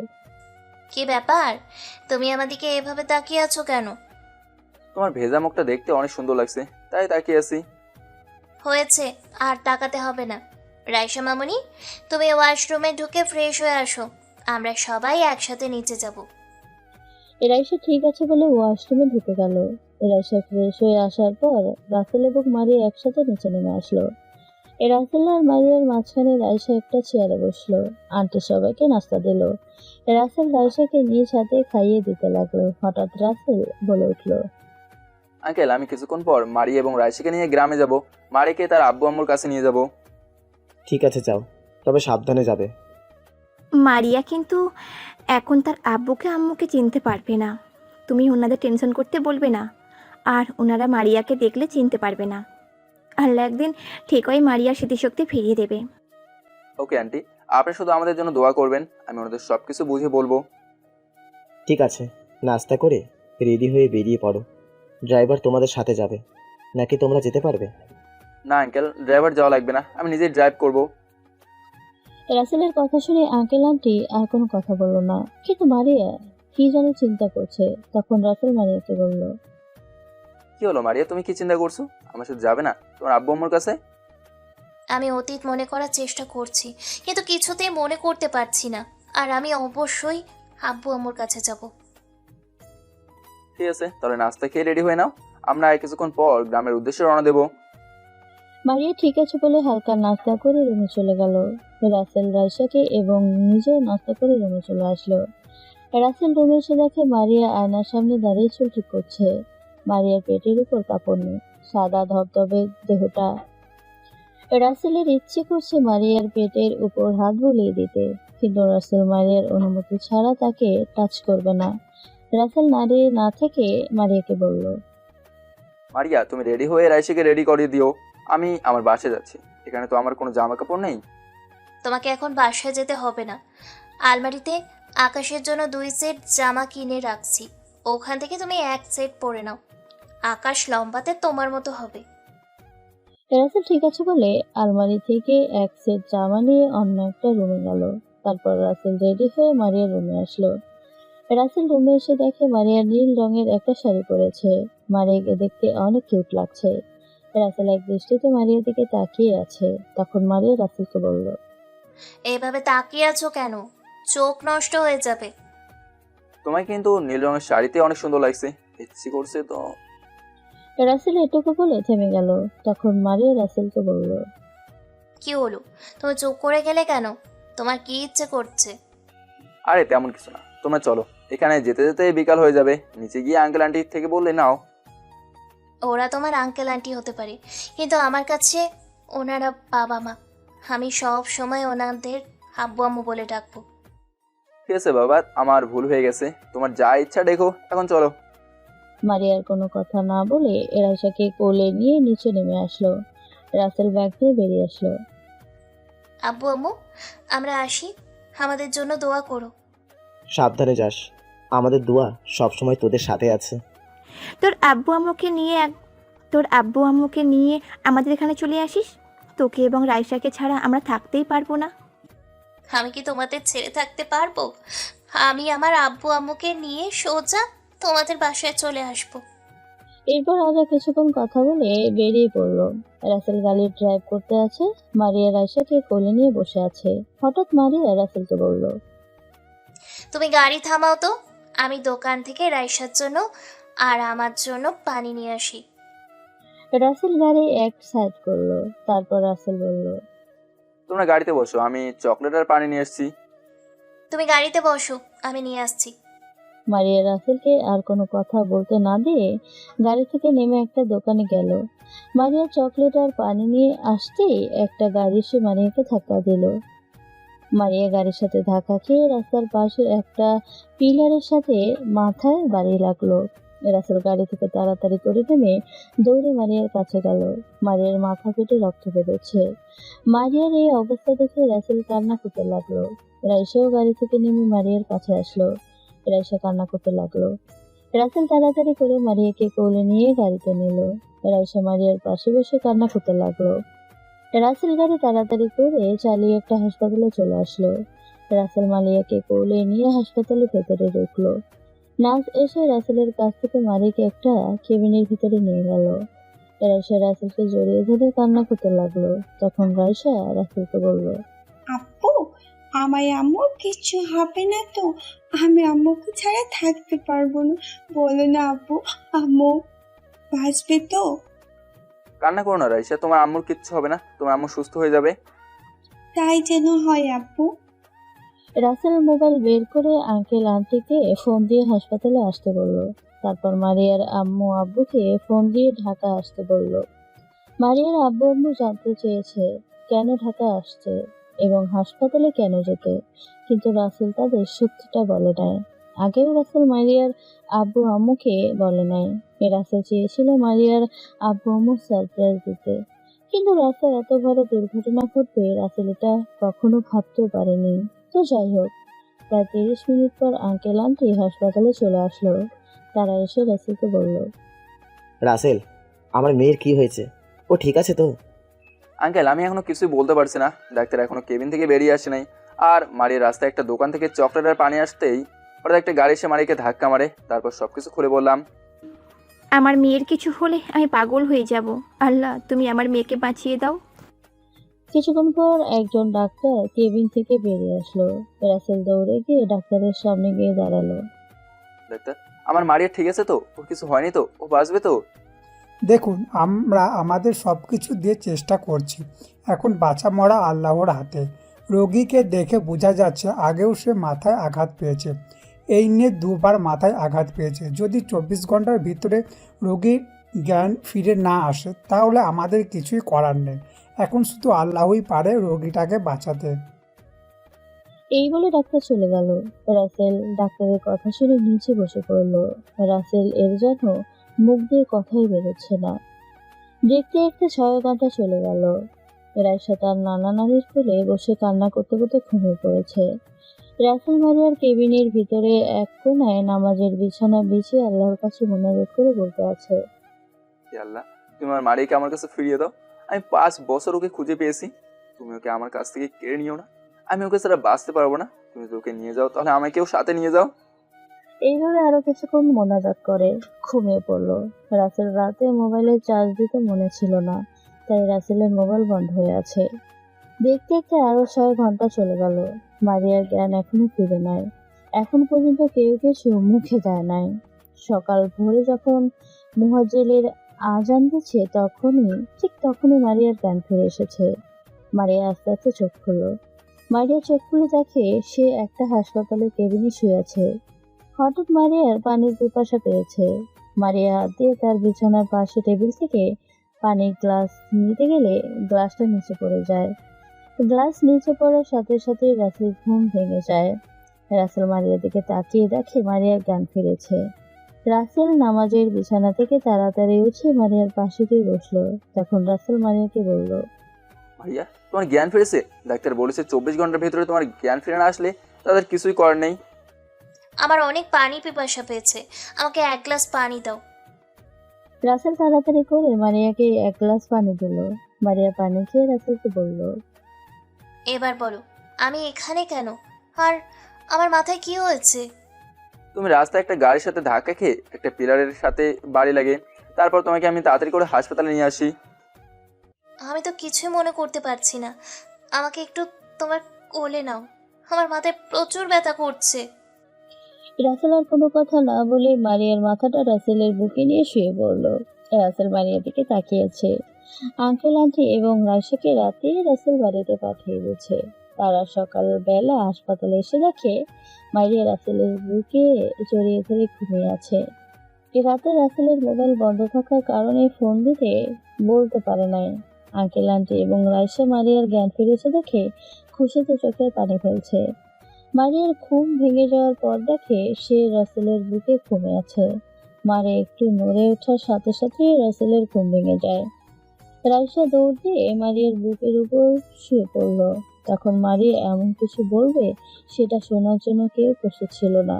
কি ব্যাপার, তুমি আমাদিকে এভাবে তাকিয়ে আছো কেন? তোমার ভেজা মুখটা দেখতে অনেক সুন্দর লাগছে, তাই তাকিয়ে আছি। হয়েছে, আর তাকাতে হবে না। রাইসা মামুনি, তুমি ওয়াশরুমে ঢুকে ফ্রেশ হয়ে আসো, আমরা সবাই একসাথে নিচে যাব। রাইসা ঠিক আছে বলে ওয়াশরুমে ঢুকে গেল। রাইসা ফ্রেশ হয়ে আসার পর রাসেল এবং মারিয়া একসাথে নিচে নেমে আসলো। রাসেল আর মারিয়ার মাঝখানে রাইসা একটা চেয়ারে বসলো। আন্টি সবাইকে নাস্তা দিল। রাসেল রাইসাকে নিজ হাতে খাইয়ে দিতে লাগলো। হঠাৎ রাসেল বলে উঠলো, আঙ্কেল, আমি কিছুক্ষণ পর মারিয়া এবং রাইসাকে নিয়ে গ্রামে যাব। মারিয়াকে তার আব্বু আম্মুর কাছে নিয়ে যাব। ঠিক আছে, যাও, তবে সাবধানে যাবে। মারিয়া কিন্তু এখন তার আব্বুকে আম্মুকে চিনতে পারবে না। তুমি ওনাদের টেনশন করতে বলবে না, আর ওনারা মারিয়াকে দেখলে চিনতে পারবে না। আল্লাহ একদিন ঠিকই মারিয়ার স্মৃতিশক্তি ফিরিয়ে দেবে। ওকে আন্টি, আপনি শুধু আমাদের জন্য দোয়া করবেন, আমি ওনাদের সব কিছু বুঝিয়ে বলবো। ঠিক আছে, নাস্তা করে রেডি হয়ে বেরিয়ে পড়ো। ড্রাইভার তোমাদের সাথে যাবে, নাকি তোমরা যেতে পারবে? না আঙ্কেল, ড্রাইভার যাওয়া লাগবে না, আমি নিজেই ড্রাইভ করব। রাসেলের কথা শুনে আঙ্কেল আন্টি আর কোনো কথা বলল না। কিন্তু মারিয়া কি যেন চিন্তা করছে। তখন রাসেল মারিয়াকে বলল, কি হলো মারিয়া, তুমি কি চিন্তা করছো? আমার সাথে যাবে না তোমার আব্বু আম্মুর কাছে? আমি অতীত মনে করার চেষ্টা করছি, কিন্তু কিছুতেই মনে করতে পারছি না। আর আমি অবশ্যই আব্বু আম্মুর কাছে যাব। ঠিক আছে, তাহলে নাস্তা খেয়ে রেডি হয়ে নাও, আমরা আর কিছুক্ষণ পর গ্রামের উদ্দেশ্যে রওনা দেবো। মারিয়া ঠিক আছে বলে হালকা নাস্তা করে রুমে চলে গেল। রাসেল রাইসাকে এবং নিজেও নাস্তা করে রুমে চলে আসলো। রাসেল রুমে এসে দেখে মারিয়া আয়নার সামনে দাঁড়িয়ে চুল ঠিক করছে। মারিয়ার পেটের উপর কাপড় নেই, সাদা ধবধবে দেহটা। রাসেলের ইচ্ছে করছে মারিয়ার পেটের উপর হাত বুলিয়ে দিতে, কিন্তু রাসেল মারিয়ার অনুমতি ছাড়া তাকে টাচ করবে না। রাসেল দাঁড়িয়ে না থেকে মারিয়াকে বলল, মারিয়া, তুমি রেডি হয়ে রাইসাকে রেডি করিয়ে দিও, আমি আমার বাসায় যাচ্ছি। এখানে তো আমার কোনো জামা কাপড় নেই। তোমাকে এখন বাসায় যেতে হবে না, আলমারিতে আকাশের জন্য 2 সেট জামা কিনে রাখছি, ওখান থেকে তুমি 1 সেট পরে নাও। আকাশ লম্বাতে তোমার মতো হবে। রাসেল ঠিক আছে বলে আলমারি থেকে এক সেট জামা নিয়ে অন্য একটা রুমে গেল। তারপর রাসেল রেডি হয়ে মারিয়ার রুমে আসলো। রাসেল রুমে এসে দেখে মারিয়া নীল রঙের একটা শাড়ি পরেছে। মারিয়াকে দেখতে অনেক কিউট লাগছে। রাসেল এক দৃষ্টিতে মারিয়ার দিকে তাকিয়ে আছে। তখন মারিয়া রাসেলকে বলল, এভাবে তাকিয়ে আছো কেন? চোখ নষ্ট হয়ে যাবে। তোমায় কিন্তু নীল রঙের শাড়িতে অনেক সুন্দর লাগছে, ইচ্ছে করছে তো। রাসেল এটুকু বলে থেমে গেল। তখন মারিয়া রাসেলকে বলল, কি হলো, তুমি চুপ করে গেলে কেন? তোমার কি ইচ্ছে করছে? আরে তেমন কিছু না, তোমরা চলো, এখানে যেতে যেতে বিকাল হয়ে যাবে, নিচে গিয়ে আঙ্কেল আন্টি থেকে বললে নাও। ওরা তোমার আঙ্কেল আন্টি হতে পারে, কিন্তু আমার কাছে ওনারা বাবা মা। আমি সব সময় ওনাদের আব্বু আম্মু বলে ডাকবো। ঠিক আছে বাবা, আমার ভুল হয়ে গেছে, তোমার যা ইচ্ছা দেখো, এখন চলো। মারিয়ার কোনো কথা না বলে রাইসাকে কোলে নিয়ে নিচে নেমে আসলো। রাসেল ব্যাগ নিয়ে বেরিয়ে আসলো। আব্বু আম্মু, আমরা আসি, আমাদের জন্য দোয়া করো। সাবধানে যাস, আমাদের দোয়া সবসময় তোদের সাথে আছে। তোর আব্বু আম্মুকে নিয়ে আমাদের এখানে চলে আসিস। তোকে এবং রাইসাকে ছাড়া আমরা থাকতেই পারবো না। আমি কি তোমাদের ছেড়ে থাকতে পারবো? আমি আমার আব্বু আম্মুকে নিয়ে সোজা তোমাদের বাসায় চলে আসবো। এরপর আমরা কিছুক্ষণ কথা বলে বেরিয়ে পড়লো। রাসেল গাড়ি ড্রাইভ করতে আছে। মারিয়া রাইসাকে কোলে নিয়ে বসে আছে। হঠাৎ মারিয়া রাসেলকে বলল, তুমি গাড়ি থামাও তো, আমি দোকান থেকে রাইসার জন্য আর আমার জন্য পানি নিয়ে আসি। রাসেল গাড়ি এক সাইড করলো। তারপর রাসেল বলল, তোমরা গাড়িতে বসো, আমি চকলেট আর পানি নিয়ে এসেছি। তুমি গাড়িতে বসো, আমি নিয়ে আসছি। মারিয়া রাসেলকে আর কোনো কথা বলতে না দিয়ে গাড়ি থেকে নেমে একটা দোকানে গেল। মারিয়া চকলেট আর পানি নিয়ে আসতেই একটা গাড়ি এসে মারিয়াকে ধাক্কা দিল। মারিয়া গাড়ির সাথে ধাক্কা খেয়ে রাস্তার পাশে একটা পিলারের সাথে মাথায় বাড়ি লাগলো। রাসেল গাড়ি থেকে তাড়াতাড়ি করে নেমে দৌড়ে মারিয়ার কাছে গেল। মারিয়ার মাথা ফেটে রক্ত বেরোচ্ছে। মারিয়ার এই অবস্থা দেখে রাসেল কান্না করতে লাগলো। রাইসাও গাড়ি থেকে নেমে মারিয়ার কাছে আসলো। রাইসা কান্না করতে লাগলো। রাসেল তাড়াতাড়ি করে মারিয়াকে কোলে নিয়ে গাড়িতে নিল। রাইসা মারিয়ার পাশে বসে কান্না করতে লাগলো। রাসেল গাড়ি তাড়াতাড়ি করে চালিয়ে একটা হাসপাতালে চলে আসলো। রাসেল মারিয়াকে কোলে নিয়ে হাসপাতালের ভেতরে ঢুকলো। নার্স এসে রাসেলের কাছ থেকে মারিয়াকে একটা কেবিনের ভিতরে নিয়ে গেল। রাইসা রাসেলকে জড়িয়ে ধরে কান্না করতে লাগলো। তখন রাইসা রাসেলকে বলল, আপু, আমার আম্মুর কিছু হবে না তো? আমি আম্মুকে ছাড়া থাকতে পারবো না। বলো না আপু, আম্মু বাঁচবে তো? কান্না করো না রাইসা, তোমার আম্মুর কিচ্ছু হবে না, তোমার আম্মু সুস্থ হয়ে যাবে। তাই যেন হয় আপু। রাসেল মোবাইল বের করে আঙ্কেল আন্টিকে ফোন দিয়ে হাসপাতালে আসতে বলল। তারপর মারিয়ার আম্মু আব্বুকে ফোন দিয়ে ঢাকা আসতে বলল। মারিয়ার আব্বু আম্মু জানতে চেয়েছে কেন ঢাকা আসছে এবং হাসপাতালে কেন যেতে, কিন্তু রাসেল তাদের সত্যিটা বলে নাই। আগেও রাসেল মারিয়ার আব্বু আম্মুকে বলে নাই। রাসেল চেয়েছিল মারিয়ার আব্বু আম্মু সারপ্রাইজ দিতে, কিন্তু রাস্তায় এত বড় দুর্ঘটনা ঘটবে রাসেল এটা কখনো ভাবতেও পারেনি। তো যাই হোক, প্রায় 30 মিনিট পর আঙ্কেল আন্টি হাসপাতালে চলে আসলো। তারা এসে রাসেলকে বলল, রাসেল, আমার মেয়ের কি হয়েছে? ও ঠিক আছে তো? আঙ্কেল, আমি এখনো কিছুই বলতে পারছি না। ডাক্তার এখনো কেবিন থেকে বেরিয়ে আসে নাই। আর মারিয়ার রাস্তায় একটা দোকান থেকে চকলেট আর পানি আসতেই হঠাৎ একটা গাড়ি এসে মারিয়াকে ধাক্কা মারে। তারপর সবকিছু খুলে বললাম। আমার মেয়ের কিছু হলে আমি পাগল হয়ে যাব। আল্লাহ, তুমি আমার মেয়েকে বাঁচিয়ে দাও। কিছুক্ষণ পর একজন ডাক্তার কেবিন থেকে বেরিয়ে আসলো। রাসেল দৌড়ে গিয়ে ডাক্তারের সামনে গিয়ে দাঁড়ালো। ডাক্তার, আমার মারিয়া ঠিক আছে তো? ওর কিছু হয়নি তো? ও বাঁচবে তো? দেখুন, আমরা আমাদের সব কিছু দিয়ে চেষ্টা করছি। এখন বাঁচা মরা আল্লাহর হাতে। রোগীকে দেখে বোঝা যাচ্ছে আগেও সে মাথায় আঘাত পেয়েছে। এই নিয়ে 2বার মাথায় আঘাত পেয়েছে। যদি 24 ঘন্টার ভিতরে রোগীর জ্ঞান ফিরে না আসে তাহলে আমাদের কিছুই করার নেই। এখন শুধু আল্লাহই পারে রোগীটাকে বাঁচাতে। এই বলে ডাক্তার চলে গেল। রাসেল ডাক্তারের কথা শুনে নিচে বসে পড়ল। রাসেল এর জন্য মুখ দিয়ে কথাই বেরোচ্ছে না। দেখতে দেখতে 6 ঘন্টা চলে গেল। রাইসা তার নানা নানির কোলে বসে কান্না করতে করতে ঘুমিয়ে পড়েছে। রাসেল মারিয়ার কেবিনের ভিতরে এক কোনায় নামাজের বিছানা বিছিয়ে আল্লাহর কাছে মোনাজাত করে বলতে আছে, হে আল্লাহ, তুমি আমার মারিয়াকে আমার কাছে ফিরিয়ে দাও। আমি 5 বছর ওকে খুঁজে পেয়েছি। তুমি ওকে আমার কাছ থেকে কেড়ে নিও না। আমি ওকে ছাড়া বাঁচতে পারবো না। তুমি যদি ওকে নিয়ে যাও তাহলে আমাকেও সাথে নিয়ে যাও। এইভাবে আরো কিছুক্ষণ মোনাজাত করে ঘুমিয়ে পড়লো। রাসেল রাতে মোবাইলে চার্জ দিতে মনে ছিল না, তাই রাসেলের মোবাইল বন্ধ হয়ে আছে। দেখতে দেখতে আরো 6 ঘন্টা চলে গেল। মারিয়ার জ্ঞান এখনো ফিরে নাই। এখন পর্যন্ত কেউ কিছু মুখে দেয় নাই। সকাল ভোরে যখন মুহাজ্জিলের আজান দিচ্ছে তখনই মারিয়ার জ্ঞান ফিরে এসেছে। মারিয়া আস্তে আস্তে চোখ খুলল। মারিয়া চোখ খুলে দেখে সে একটা হাসপাতালের কেবিনে শুয়ে আছে। হঠাৎ মারিয়ার পানির পিপাসা পেয়েছে। মারিয়া হাত দিয়ে তার বিছানার পাশে টেবিল থেকে পানির গ্লাস নিতে গেলে গ্লাসটা নিচে পড়ে যায়। গ্লাস নিচে পড়ার সাথে সাথে রাসেল ঘুম ভেঙে যায়। রাসেল মারিয়ার দিকে তাকিয়ে দেখে মারিয়ার জ্ঞান ফিরেছে। রাসেল নামাজের বিছানা থেকে তাড়াতাড়ি উঠে মারিয়ার পাশে গিয়ে বসলো। তখন রাসেল মারিয়াকে বলল, মারিয়া, তোমার জ্ঞান ফিরেছে? ডাক্তার বলেছে 24 ঘন্টার ভেতরে তোমার জ্ঞান ফিরে না আসলে তাদের কিছুই করার নেই। আমার অনেক পানি পিপাসা পেয়েছে, আমাকে 1 গ্লাস পানি দাও। রাসেল তাড়াতাড়ি করে মারিয়াকে 1 গ্লাস পানি দিল। মারিয়া পানি খেয়ে রাসেলকে বলল, এবার বলো, আমি এখানে কেন? আর আমার মাথায় কি হয়েছে? তুমি রাস্তায় একটা গাড়ির সাথে ধাক্কা খেয়ে একটা পিলারের সাথে বাড়ি লাগে। তারপর তোমাকে আমি তাড়াতাড়ি করে হাসপাতালে নিয়ে আসি। আমি তো কিছুই মনে করতে পারছি না। আমাকে একটু তোমার কোলে নাও, আমার মাথায় প্রচুর ব্যথা করছে। রাসেল আর কোনো কথা না বলে মারিয়ার মাথাটা রাসেলের বুকে নিয়ে শুয়ে পড়ল। রাসেল মারিয়ার দিকে তাকিয়েছে। আঙ্কেল আন্টি এবং রাইসাকে রাতে রাসেল বাড়িতে পাঠিয়ে দিয়েছে। তারা সকালবেলা হাসপাতালে এসে দেখে মারিয়া রাসেলের বুকে জড়িয়ে ধরে ঘুমিয়ে আছে। এ রাতে রাসেলের মোবাইল বন্ধ থাকার কারণে ফোন দিতে বলতে পারে নাই। আঙ্কেল আন্টি এবং রাইসা মারিয়ার জ্ঞান ফিরেছে দেখে খুশিতে চোখের পানি ফেলছে। মারিয়ার ঘুম ভেঙে যাওয়ার পর দেখে সে রাসেলের বুকে ঘুমিয়ে আছে। মারে একটু নড়ে ওঠার সাথে সাথে রাসেলের ঘুম ভেঙে যায়। রাইসা দৌড় দিয়ে মারিয়ার বুকের উপর শুয়ে পড়ল। তখন মারিয়া এমন কিছু বলবে সেটা শোনার জন্য কেউ প্রস্তুত ছিল না।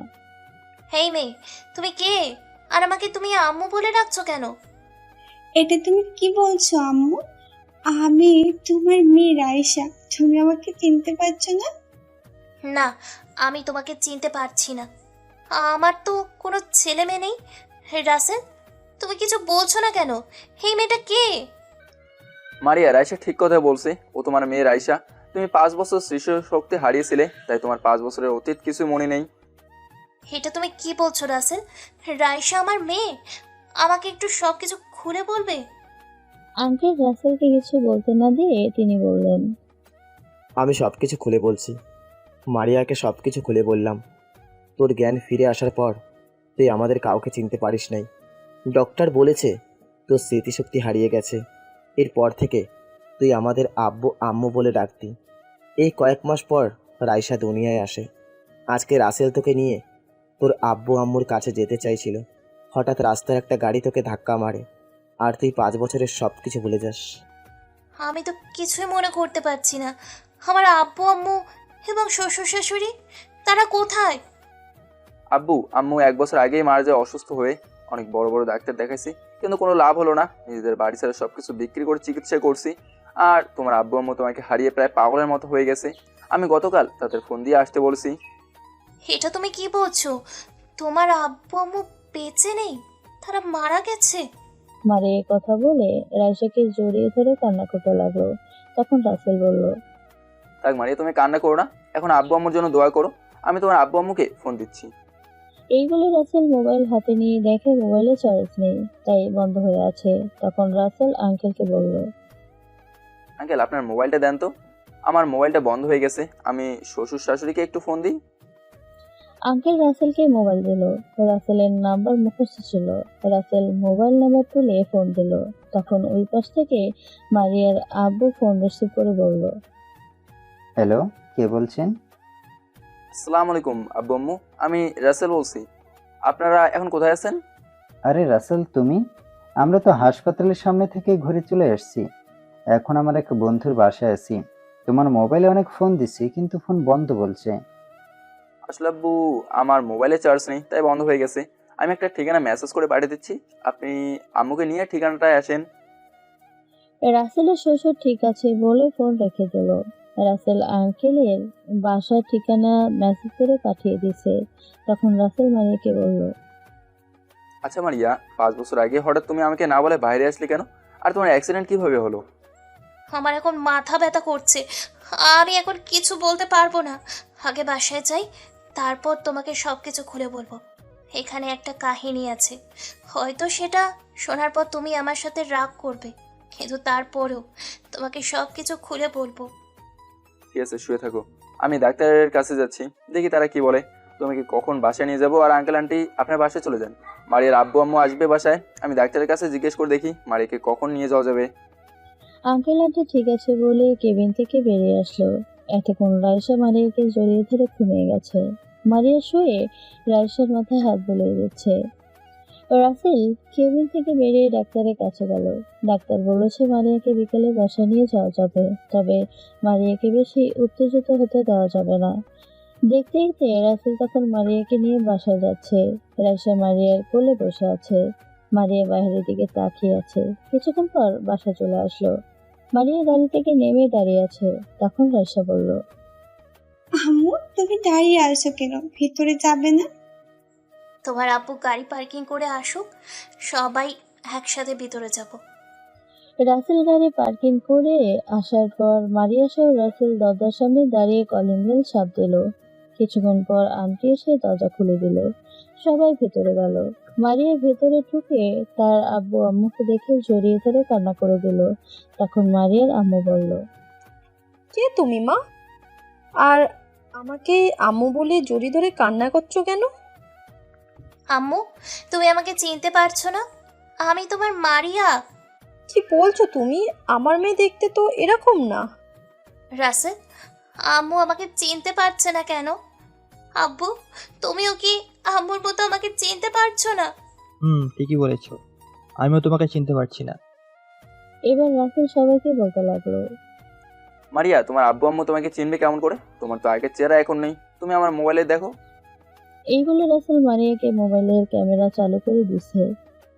হেই মেয়ে, তুমি কে? আর আমাকে তুমি আম্মু বলে ডাকছো কেন? এটা তুমি কি বলছো আম্মু? আমি তোমার মেয়ে রাইসা। তুমি আমাকে চিনতে পারছো না? না, আমি তোমাকে চিনতে পারছি না। আমার তো কোনো ছেলে মেয়ে নেই। হে রাসেল, তুমি কিছু বলছো না কেন? এই মেয়েটা কে? মারিয়া, রাইসা ঠিক কথা বলছে। ও তোমার মেয়ে রাইসা। তুমি 5 বছর শিশু শক্তি হারিয়েছিলে, তাই তোমার 5 বছরের অতীত কিছু মনে নেই। এটা তুমি কি বলছো রাসেল? রাইসা আমার মেয়ে? আমাকে একটু সব কিছু খুলে বলবে? আঙ্কেল রাসেলকে কিছু বলতে না দিয়ে তিনি বললেন, আমি সব কিছু খুলে বলছি। মারিয়াকে সব কিছু খুলে বললাম। তোর জ্ঞান ফিরে আসার পর তুই আমাদের কাউকে চিনতে পারিস নাই। ডক্টর বলেছে তোর স্মৃতিশক্তি হারিয়ে গেছে। এরপর থেকে তুই আমাদের আব্বু আম্মু বলে ডাকতি। এই কয়েক মাস পর রাইসা দুনিয়ায় আসে। আজকে রাসেল তোকে নিয়ে তোর আব্বু আম্মুর কাছে যেতে চাইছিল। হঠাৎ রাস্তার একটা গাড়ি তোকে ধাক্কা মারে, আর তুই 5 বছরের সব কিছু ভুলে যাস। আমি তো কিছুই মনে করতে পারছি না। আমার আব্বু আম্মু এবং শ্বশুর শাশুড়ি, তারা কোথায়? আব্বু আম্মু 1 বছর আগেই মারা যায় অসুস্থ হয়ে। অনেক বড় বড় ডাক্তার দেখাইছি, কিন্তু কোনো লাভ হলো না। নিজেদের বাড়ি ছেড়ে সবকিছু বিক্রি করে চিকিৎসা করছি। আর তোমার আব্বু আম্মু তোমাকে হারিয়ে প্রায় পাগলের মতো হয়ে গেছে। আমি গতকাল তাদের ফোন দিয়ে আসতে বলছি। এটা তুমি কি বলছো? তোমার আব্বু আম্মু বেঁচে নেই, তারা মারা গেছে? মারিয়া এই কথা বলে রাইসাকে জড়িয়ে ধরে কান্না করতে লাগলো। তখন রাসেল বলল, তাই মারিয়া, তুমি কান্না করো না, এখন আব্বু আম্মুর জন্য দোয়া করো। আমি তোমার আব্বু আম্মুকে ফোন দিচ্ছি। এই বলে রাসেল মোবাইল হাতে নিয়ে দেখে মোবাইলে চার্জ নেই, তাই বন্ধ হয়ে আছে। তখন রাসেল আঙ্কেলকে বলল, আঙ্কেল, আপনার মোবাইলটা দেন তো। আমার মোবাইলটা বন্ধ হয়ে গেছে। আমি শ্বশুর শাশুড়িকে একটু ফোন দিই। আঙ্কেল রাসেলকে মোবাইল দিল। রাসেলের নাম্বার মুখস্থ ছিল। রাসেল মোবাইল নাম্বার তুলে ফোন দিল। তখন ওই পাশ থেকে মারিয়ার আব্বু ফোন রিসিভ করে বলল, হ্যালো, কে বলছেন? আসসালামু আলাইকুম আব্বু আম্মু, আমি রাসেল বলছি। আপনারা এখন কোথায় আছেন? আরে রাসেল, তুমি? আমরা তো হাসপাতালের সামনে থেকে ঘুরে চলে এসেছি। এখন আমার এক বন্ধুর বাসায় আছি। তোমার মোবাইলে অনেক ফোন দিছি, কিন্তু ফোন বন্ধ বলছে। আসলে আব্বু, আমার মোবাইলে চার্জ নেই, তাই বন্ধ হয়ে গেছে। আমি একটা ঠিকানা মেসেজ করে পাঠিয়ে দিচ্ছি, আপনি আম্মুকে নিয়ে ঠিকানাটায় আসেন। রাসেলের শ্বশুর ঠিক আছে বলে ফোন রেখে দিল। রাসেল আঙ্কেলের বাসার ঠিকানা মেসেজ করে পাঠিয়ে দিছে। তখন রাসেল মারিয়াকে বলল, আচ্ছা মারিয়া, 5 বছর আগে হঠাৎ তুমি আমাকে না বলে বাইরে আসলে কেন? আর তোমার অ্যাক্সিডেন্ট কিভাবে হলো? আমার এখন মাথা ব্যথা করছে। আমি এখন কিছু বলতে পারবো না। আগে বাসায় যাই, তারপর তোমাকে সব কিছু খুলে বলবো। এখানে একটা কাহিনী আছে, হয়তো সেটা শোনার পর তুমি আমার সাথে রাগ করবে, কিন্তু তারপরেও তোমাকে সব কিছু খুলে বলবো। ঠিক আছে, শুয়ে থাকো। আমি ডাক্তারের কাছে যাচ্ছি, দেখি তারা কি বলে। তোমাকে কখন বাসায় নিয়ে যাবো, আর আঙ্কেল আন্টি আপনার বাসায় চলে যান। মারিয়ার আব্বু আম্মু আসবে বাসায়। আমি ডাক্তারের কাছে জিজ্ঞেস করে দেখি মারিয়াকে কখন নিয়ে যাওয়া যাবে। আঙ্কেল আন্টি ঠিক আছে বলে কেবিন থেকে বেরিয়ে আসলো। এতক্ষণ রাইসা মারিয়াকে জড়িয়ে ধরে ঘুমিয়ে গেছে। মারিয়া শুয়ে রাইসার মাথায় হাত বুলিয়ে দিচ্ছে। রাসেল কেবিন থেকে বেরিয়ে ডাক্তারের কাছে গেল। ডাক্তার বলেছে মারিয়াকে বিকেলে বাসা নিয়ে যাওয়া যাবে, তবে মারিয়াকে বেশি উত্তেজিত হতে দেওয়া যাবে না। দেখতে দেখতে রাসেল তখন মারিয়াকে নিয়ে বাসায় যাচ্ছে। রাইসা মারিয়ার কোলে বসে আছে। মারিয়া বাইরের দিকে তাকিয়ে আছে। কিছুক্ষণ পর বাসা চলে আসলো। মারিয়া গাড়ি থেকে নেমে দাঁড়িয়ে আছে। তখন রাইসা বলল, আম্মু, তুমি দাঁড়িয়ে আছো কেন? ভিতরে যাবে না? তোমার আব্বু গাড়ি পার্কিং করে আসুক, সবাই একসাথে ভিতরে যাব। রাসেল গাড়ি পার্কিং করে আসার পর মারিয়া সহ রাসেল দরজার সামনে দাঁড়িয়ে কলিং বেল চাপ দিল। কিছুক্ষণ পর আন্টি এসে দরজা খুলে দিল। সবাই ভেতরে গেল। মারিয়া ভেতরে ঢুকে তার আব্বু আম্মুকে দেখে জড়িয়ে ধরে কান্না করে দিল। তখন মারিয়ার আম্মু বলল, কে তুমি মা? আর আমাকে আম্মু বলে জড়িয়ে ধরে কান্না করছো কেন? আম্মু, তুমি আমাকে চিনতে পারছো না? আমি তোমার মারিয়া। কি বলছো তুমি? আমার মেয়ে দেখতে তো এরকম না। রাসেল, আম্মু আমাকে চিনতে পারছে না কেন? আব্বু, তুমিও কি আম্মুর মতো আমাকে চিনতে পারছো না? ঠিকই বলেছো, আমিও তোমাকে চিনতে পারছি না। এবার রাসেল সবাইকে বলতে লাগলো, মারিয়া, তোমার আব্বু আম্মু তোমাকে চিনবে কেমন করে? তোমার তো আগের চেহারা এখন নেই। তুমি আমার মোবাইলে দেখো। এই বলে রাসেল মারিয়াকে মোবাইলের ক্যামেরা চালু করে দিছে।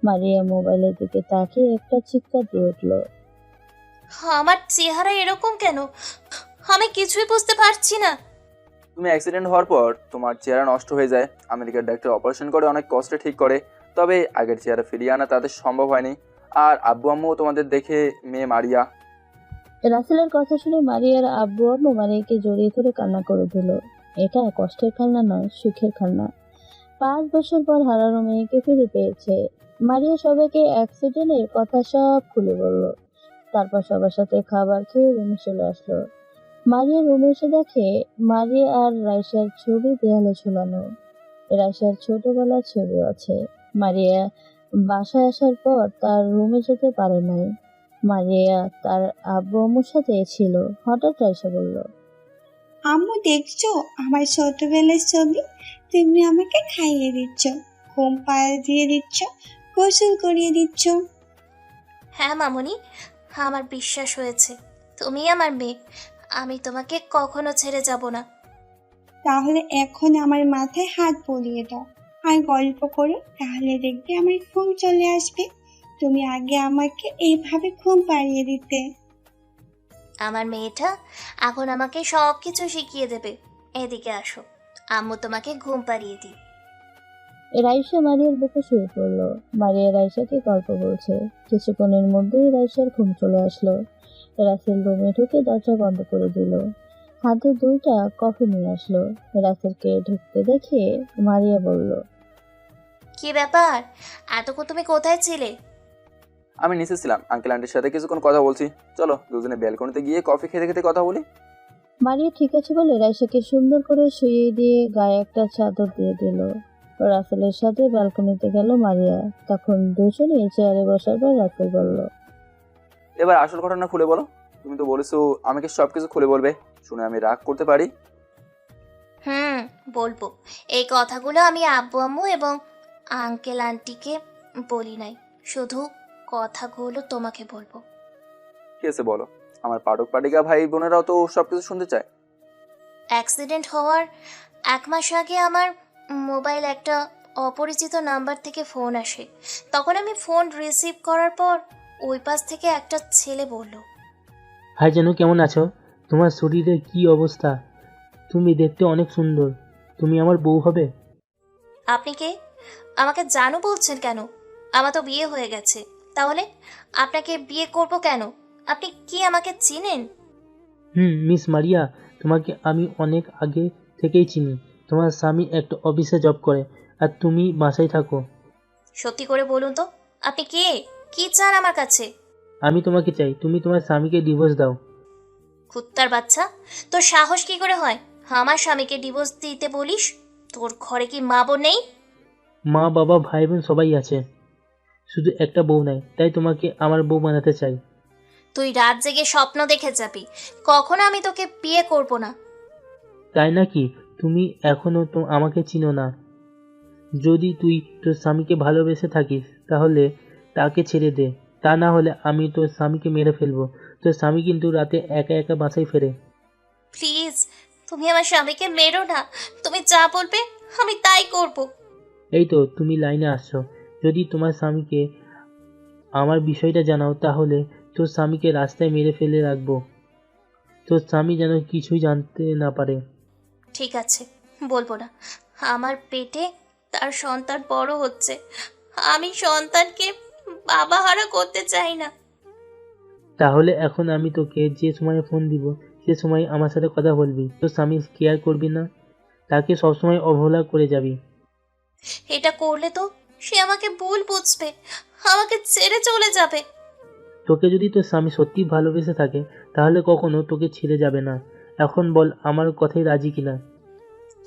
মারিয়া মোবাইলের দিকে তাকিয়ে একটা চিৎকার দিয়ে উঠল। আমার চেহারা এরকম কেন? আমি কিছুই বুঝতে পারছি না। তুমি অ্যাক্সিডেন্ট হওয়ার পর তোমার চেহারা নষ্ট হয়ে যায়। আমেরিকার ডাক্তার অপারেশন করে অনেক কষ্টে ঠিক করে, তবে আগের চেহারা ফিরিয়ে আনা তাদের সম্ভব হয়নি। আর আব্বু আম্মুও তোমাদের দেখে মেয়ে মারিয়া। রাসেলের কথা শুনে মারিয়ার আব্বু আম্মু মারিয়াকে জড়িয়ে ধরে কান্না করে দিল। এটা কষ্টের কান্না নয়, সুখের কান্না। 5 বছর পর হারানো মেয়েকে ফিরে পেয়েছে। মারিয়া সবাইকে অ্যাক্সিডেন্টের কথা সব খুলে বলল। তারপর সবার সাথে খাবার খেয়ে রুমে চলে আসলো। মারিয়া রুমে এসে দেখে মারিয়া আর রাইসার ছবি দেয়ালে ঝুলানো। রাইসার ছোটবেলার ছবি আছে। মারিয়া বাসায় আসার পর তার রুমে যেতে পারে নাই। মারিয়া তার আব্বু আম্মুর সাথে ছিল। হঠাৎ রাইসা বলল, আম্মু দেখছো আমার ছোটবেলার ছবি? তুমি আমাকে খাইয়ে দিচ্ছ, ঘুম পাড়িয়ে দিয়ে দিচ্ছ, গোসল করিয়ে দিচ্ছ। হ্যাঁ মামুনি, আমার বিশ্বাস হয়েছে তুমি আমার মেয়ে। আমি তোমাকে কখনো ছেড়ে যাব না। তাহলে এখন আমার মাথায় হাত বুলিয়ে দাও আর গল্প করো, তাহলে দেখবে আমার ঘুম চলে আসবে। তুমি আগে আমাকে এইভাবে ঘুম পাড়িয়ে দিতে। আমার মেয়েটা এখন আমাকে সব কিছু শিখিয়ে দেবে। এদিকে আসো, আম্মু তোমাকে ঘুম পাড়িয়ে দিই। রাইসা মারিয়ার বুকে শুয়ে পড়ল। মারিয়া রাইসাকে গল্প বলছে। কিছুক্ষণের মধ্যেই রাইসার ঘুম চলে আসলো। রাসেল রুমে ঢুকে দরজা বন্ধ করে দিল। হাতে 2টা কফি নিয়ে আসলো। রাসেলকে ঢুকতে দেখে মারিয়া বলল, কি ব্যাপার, এতক্ষণ তুমি কোথায় ছিলে? আমি নিচে ছিলাম, আঙ্কেল আন্টির সাথে কিছুক্ষণ কথা বলছি। চলো দুজনে ব্যালকনিতে গিয়ে কফি খেতে খেতে কথা বলি। মারিয়া ঠিক আছে বলে রাইসাকে সুন্দর করে শুইয়ে দিয়ে গায়ে একটা চাদর দিয়ে দিল। রাসেলের সাথে ব্যালকনিতে গেল মারিয়া। তখন দুজনে চেয়ারে বসার পর রাসেল বলল, এবার আসল ঘটনা খুলে বলো। তুমি তো বলেছো আমাকে সবকিছু খুলে বলবে, শুনে আমি রাগ করতে পারি। বলবো। এই কথাগুলো আমি আব্বু আম্মু এবং আঙ্কেল আন্টিকে বলি নাই, শুধু কথাগুলো তোমাকে বলবো। কি আছে বলো। আমার পাঠক পাঠিকা ভাই বোনেরাও তো সবকিছু শুনতে চায়। অ্যাক্সিডেন্ট হওয়ার 1 মাস আগে আমার মোবাইল একটা অপরিচিত নাম্বার থেকে ফোন আসে। তখন আমি ফোন রিসিভ করার পর ওই পাশ থেকে একটা ছেলে বলল, হাই জানু, কেমন আছো? তোমার শরীরের কি অবস্থা? তুমি দেখতে অনেক সুন্দর। তুমি আমার বউ হবে? আপনি কে? আমাকে জানু বলছেন কেন? আমার তো বিয়ে হয়ে গেছে। তাহলে আপনাকে বিয়ে করব কেন? আপনি কি আমাকে চিনেন? মিস মারিয়া, তোমাকে আমি অনেক আগে থেকেই চিনি। তোমার স্বামী একটা অফিসে জব করে আর তুমি বাসায় থাকো। সত্যি করে বলুন তো, আপনি কে? কি চান আমার কাছে? আমি তোমাকে চাই, তুমি তোমার স্বামীকে ডিভোর্স দাও। কুত্তার বাচ্চা, তোর সাহস কি করে হয় আমার স্বামীকে ডিভোর্স দিতে বলিস? তোর ঘরে কি মা বোন নেই? মা বাবা ভাই বোন সবাই আছে, শুধু একটা বউ নাই, তাই তোমাকে আমার বউ বানাতে চাই। তুই রাত জেগে স্বপ্ন দেখে যাবি, কখনো আমি তোকে বিয়ে করব না। তাই নাকি? তুমি এখনো তো আমাকে চিনো না। যদি তুই তোর স্বামীকে ভালোবেসে থাকিস তাহলে তাকে ছেড়ে দে, তা না হলে আমি তোর স্বামীকে মেরে ফেলবো। তোর স্বামী কিন্তু রাতে একা একা বাসায় ফেরে। প্লিজ, তুমি আমার স্বামীকে মেরো না। তুমি যা বলবে আমি তাই করব। এই তো তুমি লাইনে আসছো। যদি তোমার স্বামীকে আমার বিষয়টা জানাও তাহলে তোর স্বামীকে রাস্তায় মেরে ফেলে রাখবো। তোর স্বামী যেন কিছুই জানতে না পারে। ঠিক আছে, বলবো না। আমার পেটে তার সন্তান বড় হচ্ছে। আমি সন্তানকে বাবাহারা করতে চাই না। তাহলে এখন আমি তোকে যে সময় ফোন দিব সে সময় আমার সাথে কথা বলবি। তোর স্বামী কেয়ার করবি না, তাকে সবসময় অবহেলা করে যাবি। এটা করলে তো সে আমাকে ভুল বুঝবে, আমাকে ছেড়ে চলে যাবে। তোকে যদি তোর স্বামী সত্যি ভালোবেসে থাকে তাহলে কখনো তোকে ছেড়ে যাবে না। এখন বল আমার কথায় রাজি কিনা।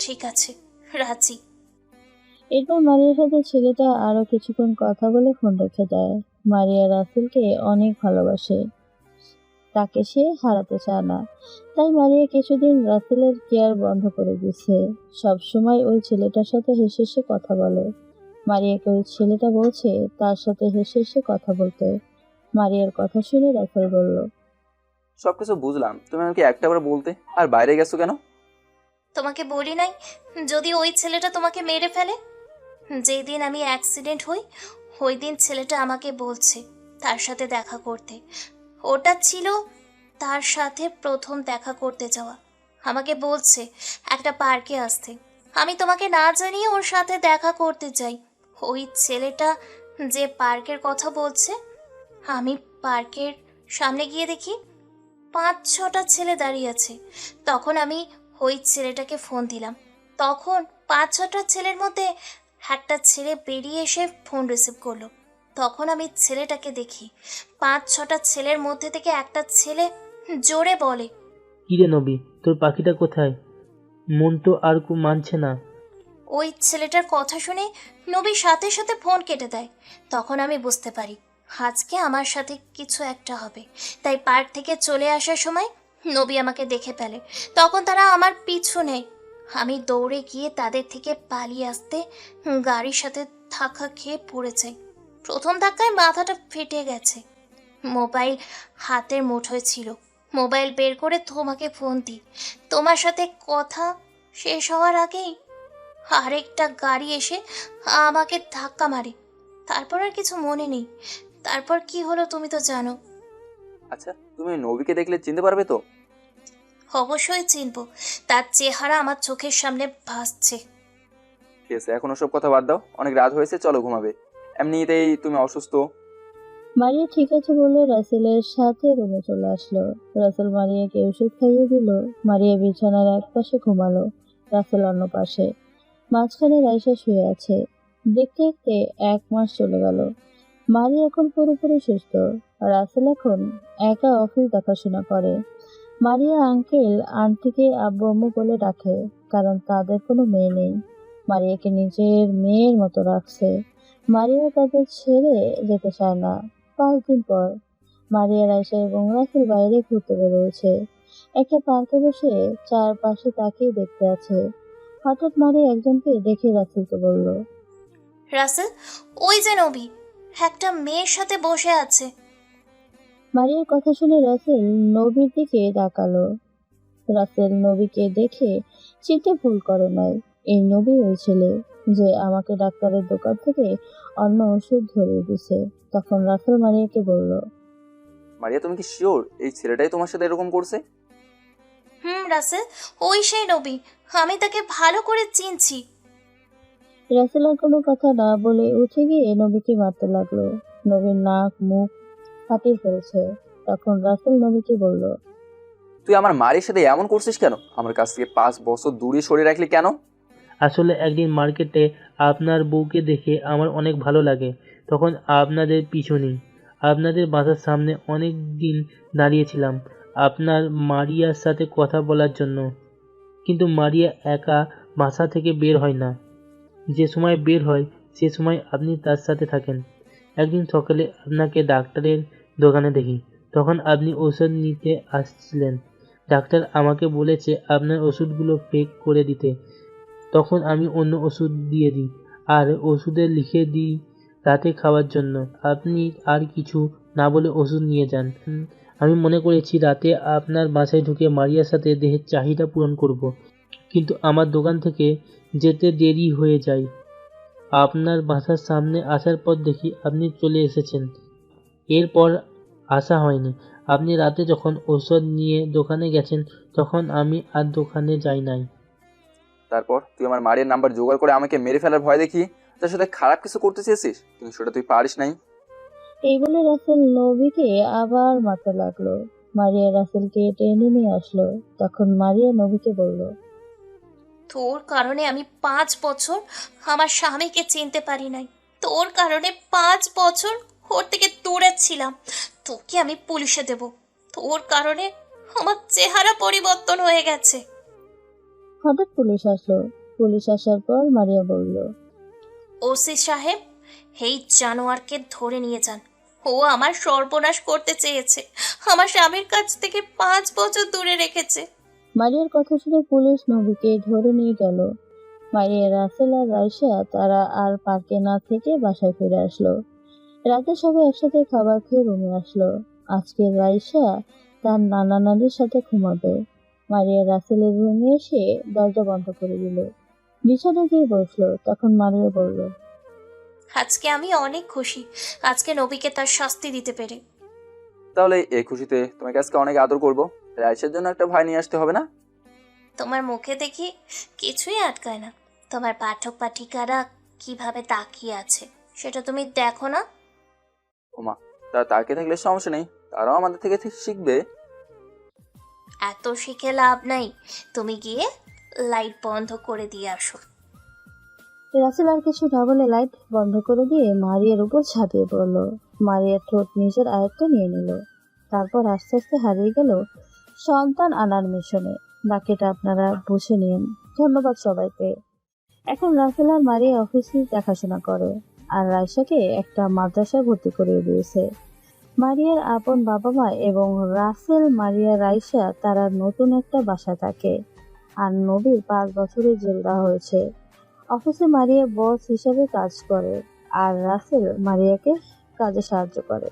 ঠিক আছে, রাজি। এরপর মারিয়ার সাথে ছেলেটা আরো কিছুক্ষণ কথা বলে ফোন রেখে দেয়। মারিয়া রাসেলকে অনেক ভালোবাসে, তাকে সে হারাতে চায় না। তাই মারিয়া কিছুদিন রাসেলের কেয়ার বন্ধ করে দিয়েছে। সব সময় ওই ছেলেটার সাথে হেসে হেসে কথা বলে। মারিয়াকে ওই ছেলেটা বলছে তার সাথে হেসে হেসে কথা বলতে। মারিয়ার কথা শুনে রাসেল বলল, সবকিছু বুঝলাম, তুমি আমাকে একটা বার বলতে আর বাইরে গেছো কেন? তোমাকে বলি নাই যদি ওই ছেলেটা তোমাকে মেরে ফেলে? যেই দিন আমি অ্যাক্সিডেন্ট হই ওই দিন ছেলেটা আমাকে বলছে তার সাথে দেখা করতে। ওটা ছিল তার সাথে প্রথম দেখা করতে যাওয়া। আমাকে বলছে একটা পার্কে আসতে। আমি তোমাকে না জানিয়ে ওর সাথে দেখা করতে যাই। ওই ছেলেটা যে পার্কের কথা বলছে, আমি পার্কের সামনে গিয়ে দেখি 5-6টা ছেলে দাঁড়িয়ে আছে। তখন আমি ওই ছেলেটাকে ফোন দিলাম। তখন 5-6টা ছেলের মধ্যে একটা ছেলে বেরিয়ে এসে ফোন রিসিভ করলো। তখন আমি ছেলেটাকে দেখি 5-6টা ছেলের মধ্যে থেকে একটা ছেলে জোরে বলে, কিরে নবী, তোর পাখিটা কোথায়? মন তো আর মানছে না। ওই ছেলেটার কথা শুনে নবী সাথে সাথে ফোন কেটে দেয়। তখন আমি বুঝতে পারি আজকে আমার সাথে কিছু একটা হবে। তাই পার্ক থেকে চলে আসার সময় নবী আমাকে দেখে ফেলে। তখন তারা আমার পিছু নেয়। আমি দৌড়ে গিয়ে তাদের থেকে পালিয়ে আসতে গাড়ির সাথে ধাক্কা খেয়ে পড়ে যাই। প্রথম ধাক্কায় মাথাটা ফেটে গেছে। মোবাইল হাতের মুঠোয় ছিল। মোবাইল বের করে তোমাকে ফোন দিই। তোমার সাথে কথা শেষ হওয়ার আগেই আরেকটা গাড়ি এসে আমাকে ধাক্কা মারে। তারপর আর কিছু মনে নেই। তারপর কি হলো তুমি তো জানো। আচ্ছা, তুমি নবীকে দেখলে চিনতে পারবে তো? অবশ্যই চিনবো, তার চেহারা আমার চোখের সামনে ভাসছে। ঠিক আছে, এখন ওসব কথা বাদ দাও, অনেক রাত হয়েছে, চলো ঘুমাবে। এমনিতেই তুমি অসুস্থ। মারিয়া ঠিক আছে বলে রাসেলের সাথে রুমে চলে আসলো। রাসেল মারিয়াকে ওষুধ খাইয়ে দিল। মারিয়া বিছানার এক পাশে ঘুমালো, রাসেল অন্য পাশে। মাঝখানে রাইসা শুয়ে আছে। দেখতে দেখতে 1 মাস চলে গেল। মারিয়া এখন পুরোপুরি সুস্থ। রাসেল এখন একা অফিস দেখাশোনা করে। মারিয়া আঙ্কেল আন্টিকে আব্বু আম্মু বলে ডাকে, কারণ তাদের কোনো মেয়ে নেই। মারিয়াকে নিজের মেয়ের মতো রাখছে। মারিয়া তাদের ছেড়ে যেতে চায় না। 5 দিন পর মারিয়া, রাইসা এবং রাসেল বাইরে ঘুরতে বেরোয়েছে। একটা পার্কে বসে চারপাশে তাকিয়ে দেখতে আছে। হঠাৎ মারিয়া একজনকে দেখে রাসেলকে বলল, রাসেল, ওই যে নবী একটা মেয়ের সাথে বসে আছে। মারিয়ার কথা শুনে রাসেল নবীর দিকে তাকালো। রাসেল নবীকে দেখে চিনতে ভুল করে নাই। এই নবী ওই ছেলে যে আমাকে ডাক্তারের দোকান থেকে অন্য ওষুধ ধরিয়ে দিছে। তখন রাসেল মারিয়াকে বলল, মারিয়া, তুমি কি শিওর এই ছেলেটাই তোমার সাথে এরকম করছে? রাসেল, ওই সেই নবী, আমি তাকে ভালো করে চিনছি। রাসেল আর কোনো কথা না বলে উঠে গিয়ে নবীকে মারতে লাগলো। নবীর নাক মুখ ফাটিয়ে ফেলছে। তখন রাসেল নবীকে বলল, তুই আমার মায়ের সাথে এমন করছিস কেন? আমার কাছ থেকে 5 বছর দূরে সরিয়ে রাখলি কেন? আসলে একদিন মার্কেটে আপনার বউকে দেখে আমার অনেক ভালো লাগে। তখন আপনাদের পিছু নিই। আপনাদের বাসার সামনে অনেক দিন দাঁড়িয়েছিলাম আপনার মারিয়ার সাথে কথা বলার জন্য। কিন্তু মারিয়া একা বাসা থেকে বের হয় না। যে সময় বের হয় সে সময় আপনি তার সাথে থাকেন। একদিন সকালে আপনাকে ডাক্তারের দোকানে দেখি। তখন আপনি ওষুধ নিতে আসছিলেন। ডাক্তার আমাকে বলেছে আপনার ওষুধগুলো ফেক করে দিতে। তখন আমি অন্য ওষুধ দিয়ে দিই আর ওষুধে লিখে দিই রাতে খাওয়ার জন্য। আপনি আর কিছু না বলে ওষুধ নিয়ে যান। আমি মনে করেছি রাতে আপনার বাসায় ঢুকে মারিয়ার সাথে দেহের চাহিদা পূরণ করব। কিন্তু আমার দোকান থেকে যেতে দেরি হয়ে যায়। আপনার বাসার সামনে আসার পর দেখি আপনি চলে এসেছেন। এরপর আসা হয়নি। আপনি রাতে যখন ওষুধ নিয়ে দোকানে গেছেন তখন আমি আর দোকানে যাই নাই। তারপর তুই আমার মায়ের নাম্বার জোগাড় করে আমাকে মেরে ফেলার ভয় দেখিয়ে তার সাথে খারাপ কিছু করতে চেয়েছিস, কিন্তু সেটা তুই পারিস নাই। এই বলে রাসেল নবীকে আবার মারতে লাগলো। মারিয়া রাসেলকে টেনে নিয়ে আসলো। তখন মারিয়া নবীকে বলল, তোর কারণে আমি 5 বছর আমার স্বামীকে চিনতে পারি নাই। তোর কারণে 5 বছর ওর থেকে দূরে ছিলাম। তোকে আমি পুলিশে দেব। তোর কারণে আমার চেহারা পরিবর্তন হয়ে গেছে। হঠাৎ পুলিশ আসলো। পুলিশ আসার পর মারিয়া বলল, ওসি সাহেব, এই জানোয়ারকে ধরে নিয়ে যান। ও আমার সর্বনাশ করতে চেয়েছে, আমার স্বামীর কাছ থেকে 5 বছর দূরে রেখেছে। মারিয়ার কথা শুনে পুলিশ নবীকে ধরে নিয়ে গেল। মারিয়া, রাসেল আর রাইসা তারা আর পার্কে না থেকে বাসায় ফিরে আসলো। রাতে সবাই একসাথে খাবার খেয়ে রুমে আসলো। আজকে রাইসা তার নানা নানির সাথে ঘুমাবে। মারিয়া রাসেলের রুমে এসে দরজা বন্ধ করে দিল। বিছানায় গিয়ে বসলো। তখন মারিয়া বলল, আজকে আমি অনেক খুশি, আজকে নবীকে তার শাস্তি দিতে পেরে। তাহলে এই খুশিতে তোমাকে আজকে অনেক আদর করবো। রাইসের জন্য একটা ভাই নিয়ে আসতে হবে না? তোমার মুখে দেখি কিছুই আটকায় না। তোমার পাঠক পাঠিকারা কিভাবে তাকিয়ে আছে সেটা তুমি দেখো না? ওমা, তারা তাকিয়ে থাকলে সমস্যা নেই, তারাও আমাদের থেকে ঠিক শিখবে। এত শিখে লাভ নাই, তুমি গিয়ে লাইট বন্ধ করে দিয়ে আসো। রাসেল আর কিছু না বলে লাইট বন্ধ করে দিয়ে মারিয়ার উপর ঝাঁপিয়ে পড়লো। মারিয়ার ঠোঁট নিজের আয়ত্তে নিয়ে নিল। তারপর আস্তে আস্তে হারিয়ে গেল সন্তান আনার মিশনে। বাকিটা আপনারা বুঝে নিন। ধন্যবাদ সবাইকে। এখন রাসেল আর মারিয়া অফিসে দেখাশোনা করে, আর রাইসাকে একটা মাদ্রাসায় ভর্তি করিয়ে দিয়েছে। মারিয়ার আপন বাবা মা এবং রাসেল, মারিয়া, রাইসা তারা নতুন একটা বাসায় থাকে। আর নবীর 5 বছরের জেল দেওয়া হয়েছে। অফিসে মারিয়া বস হিসাবে কাজ করে, আর রাসেল মারিয়াকে কাজে সাহায্য করে।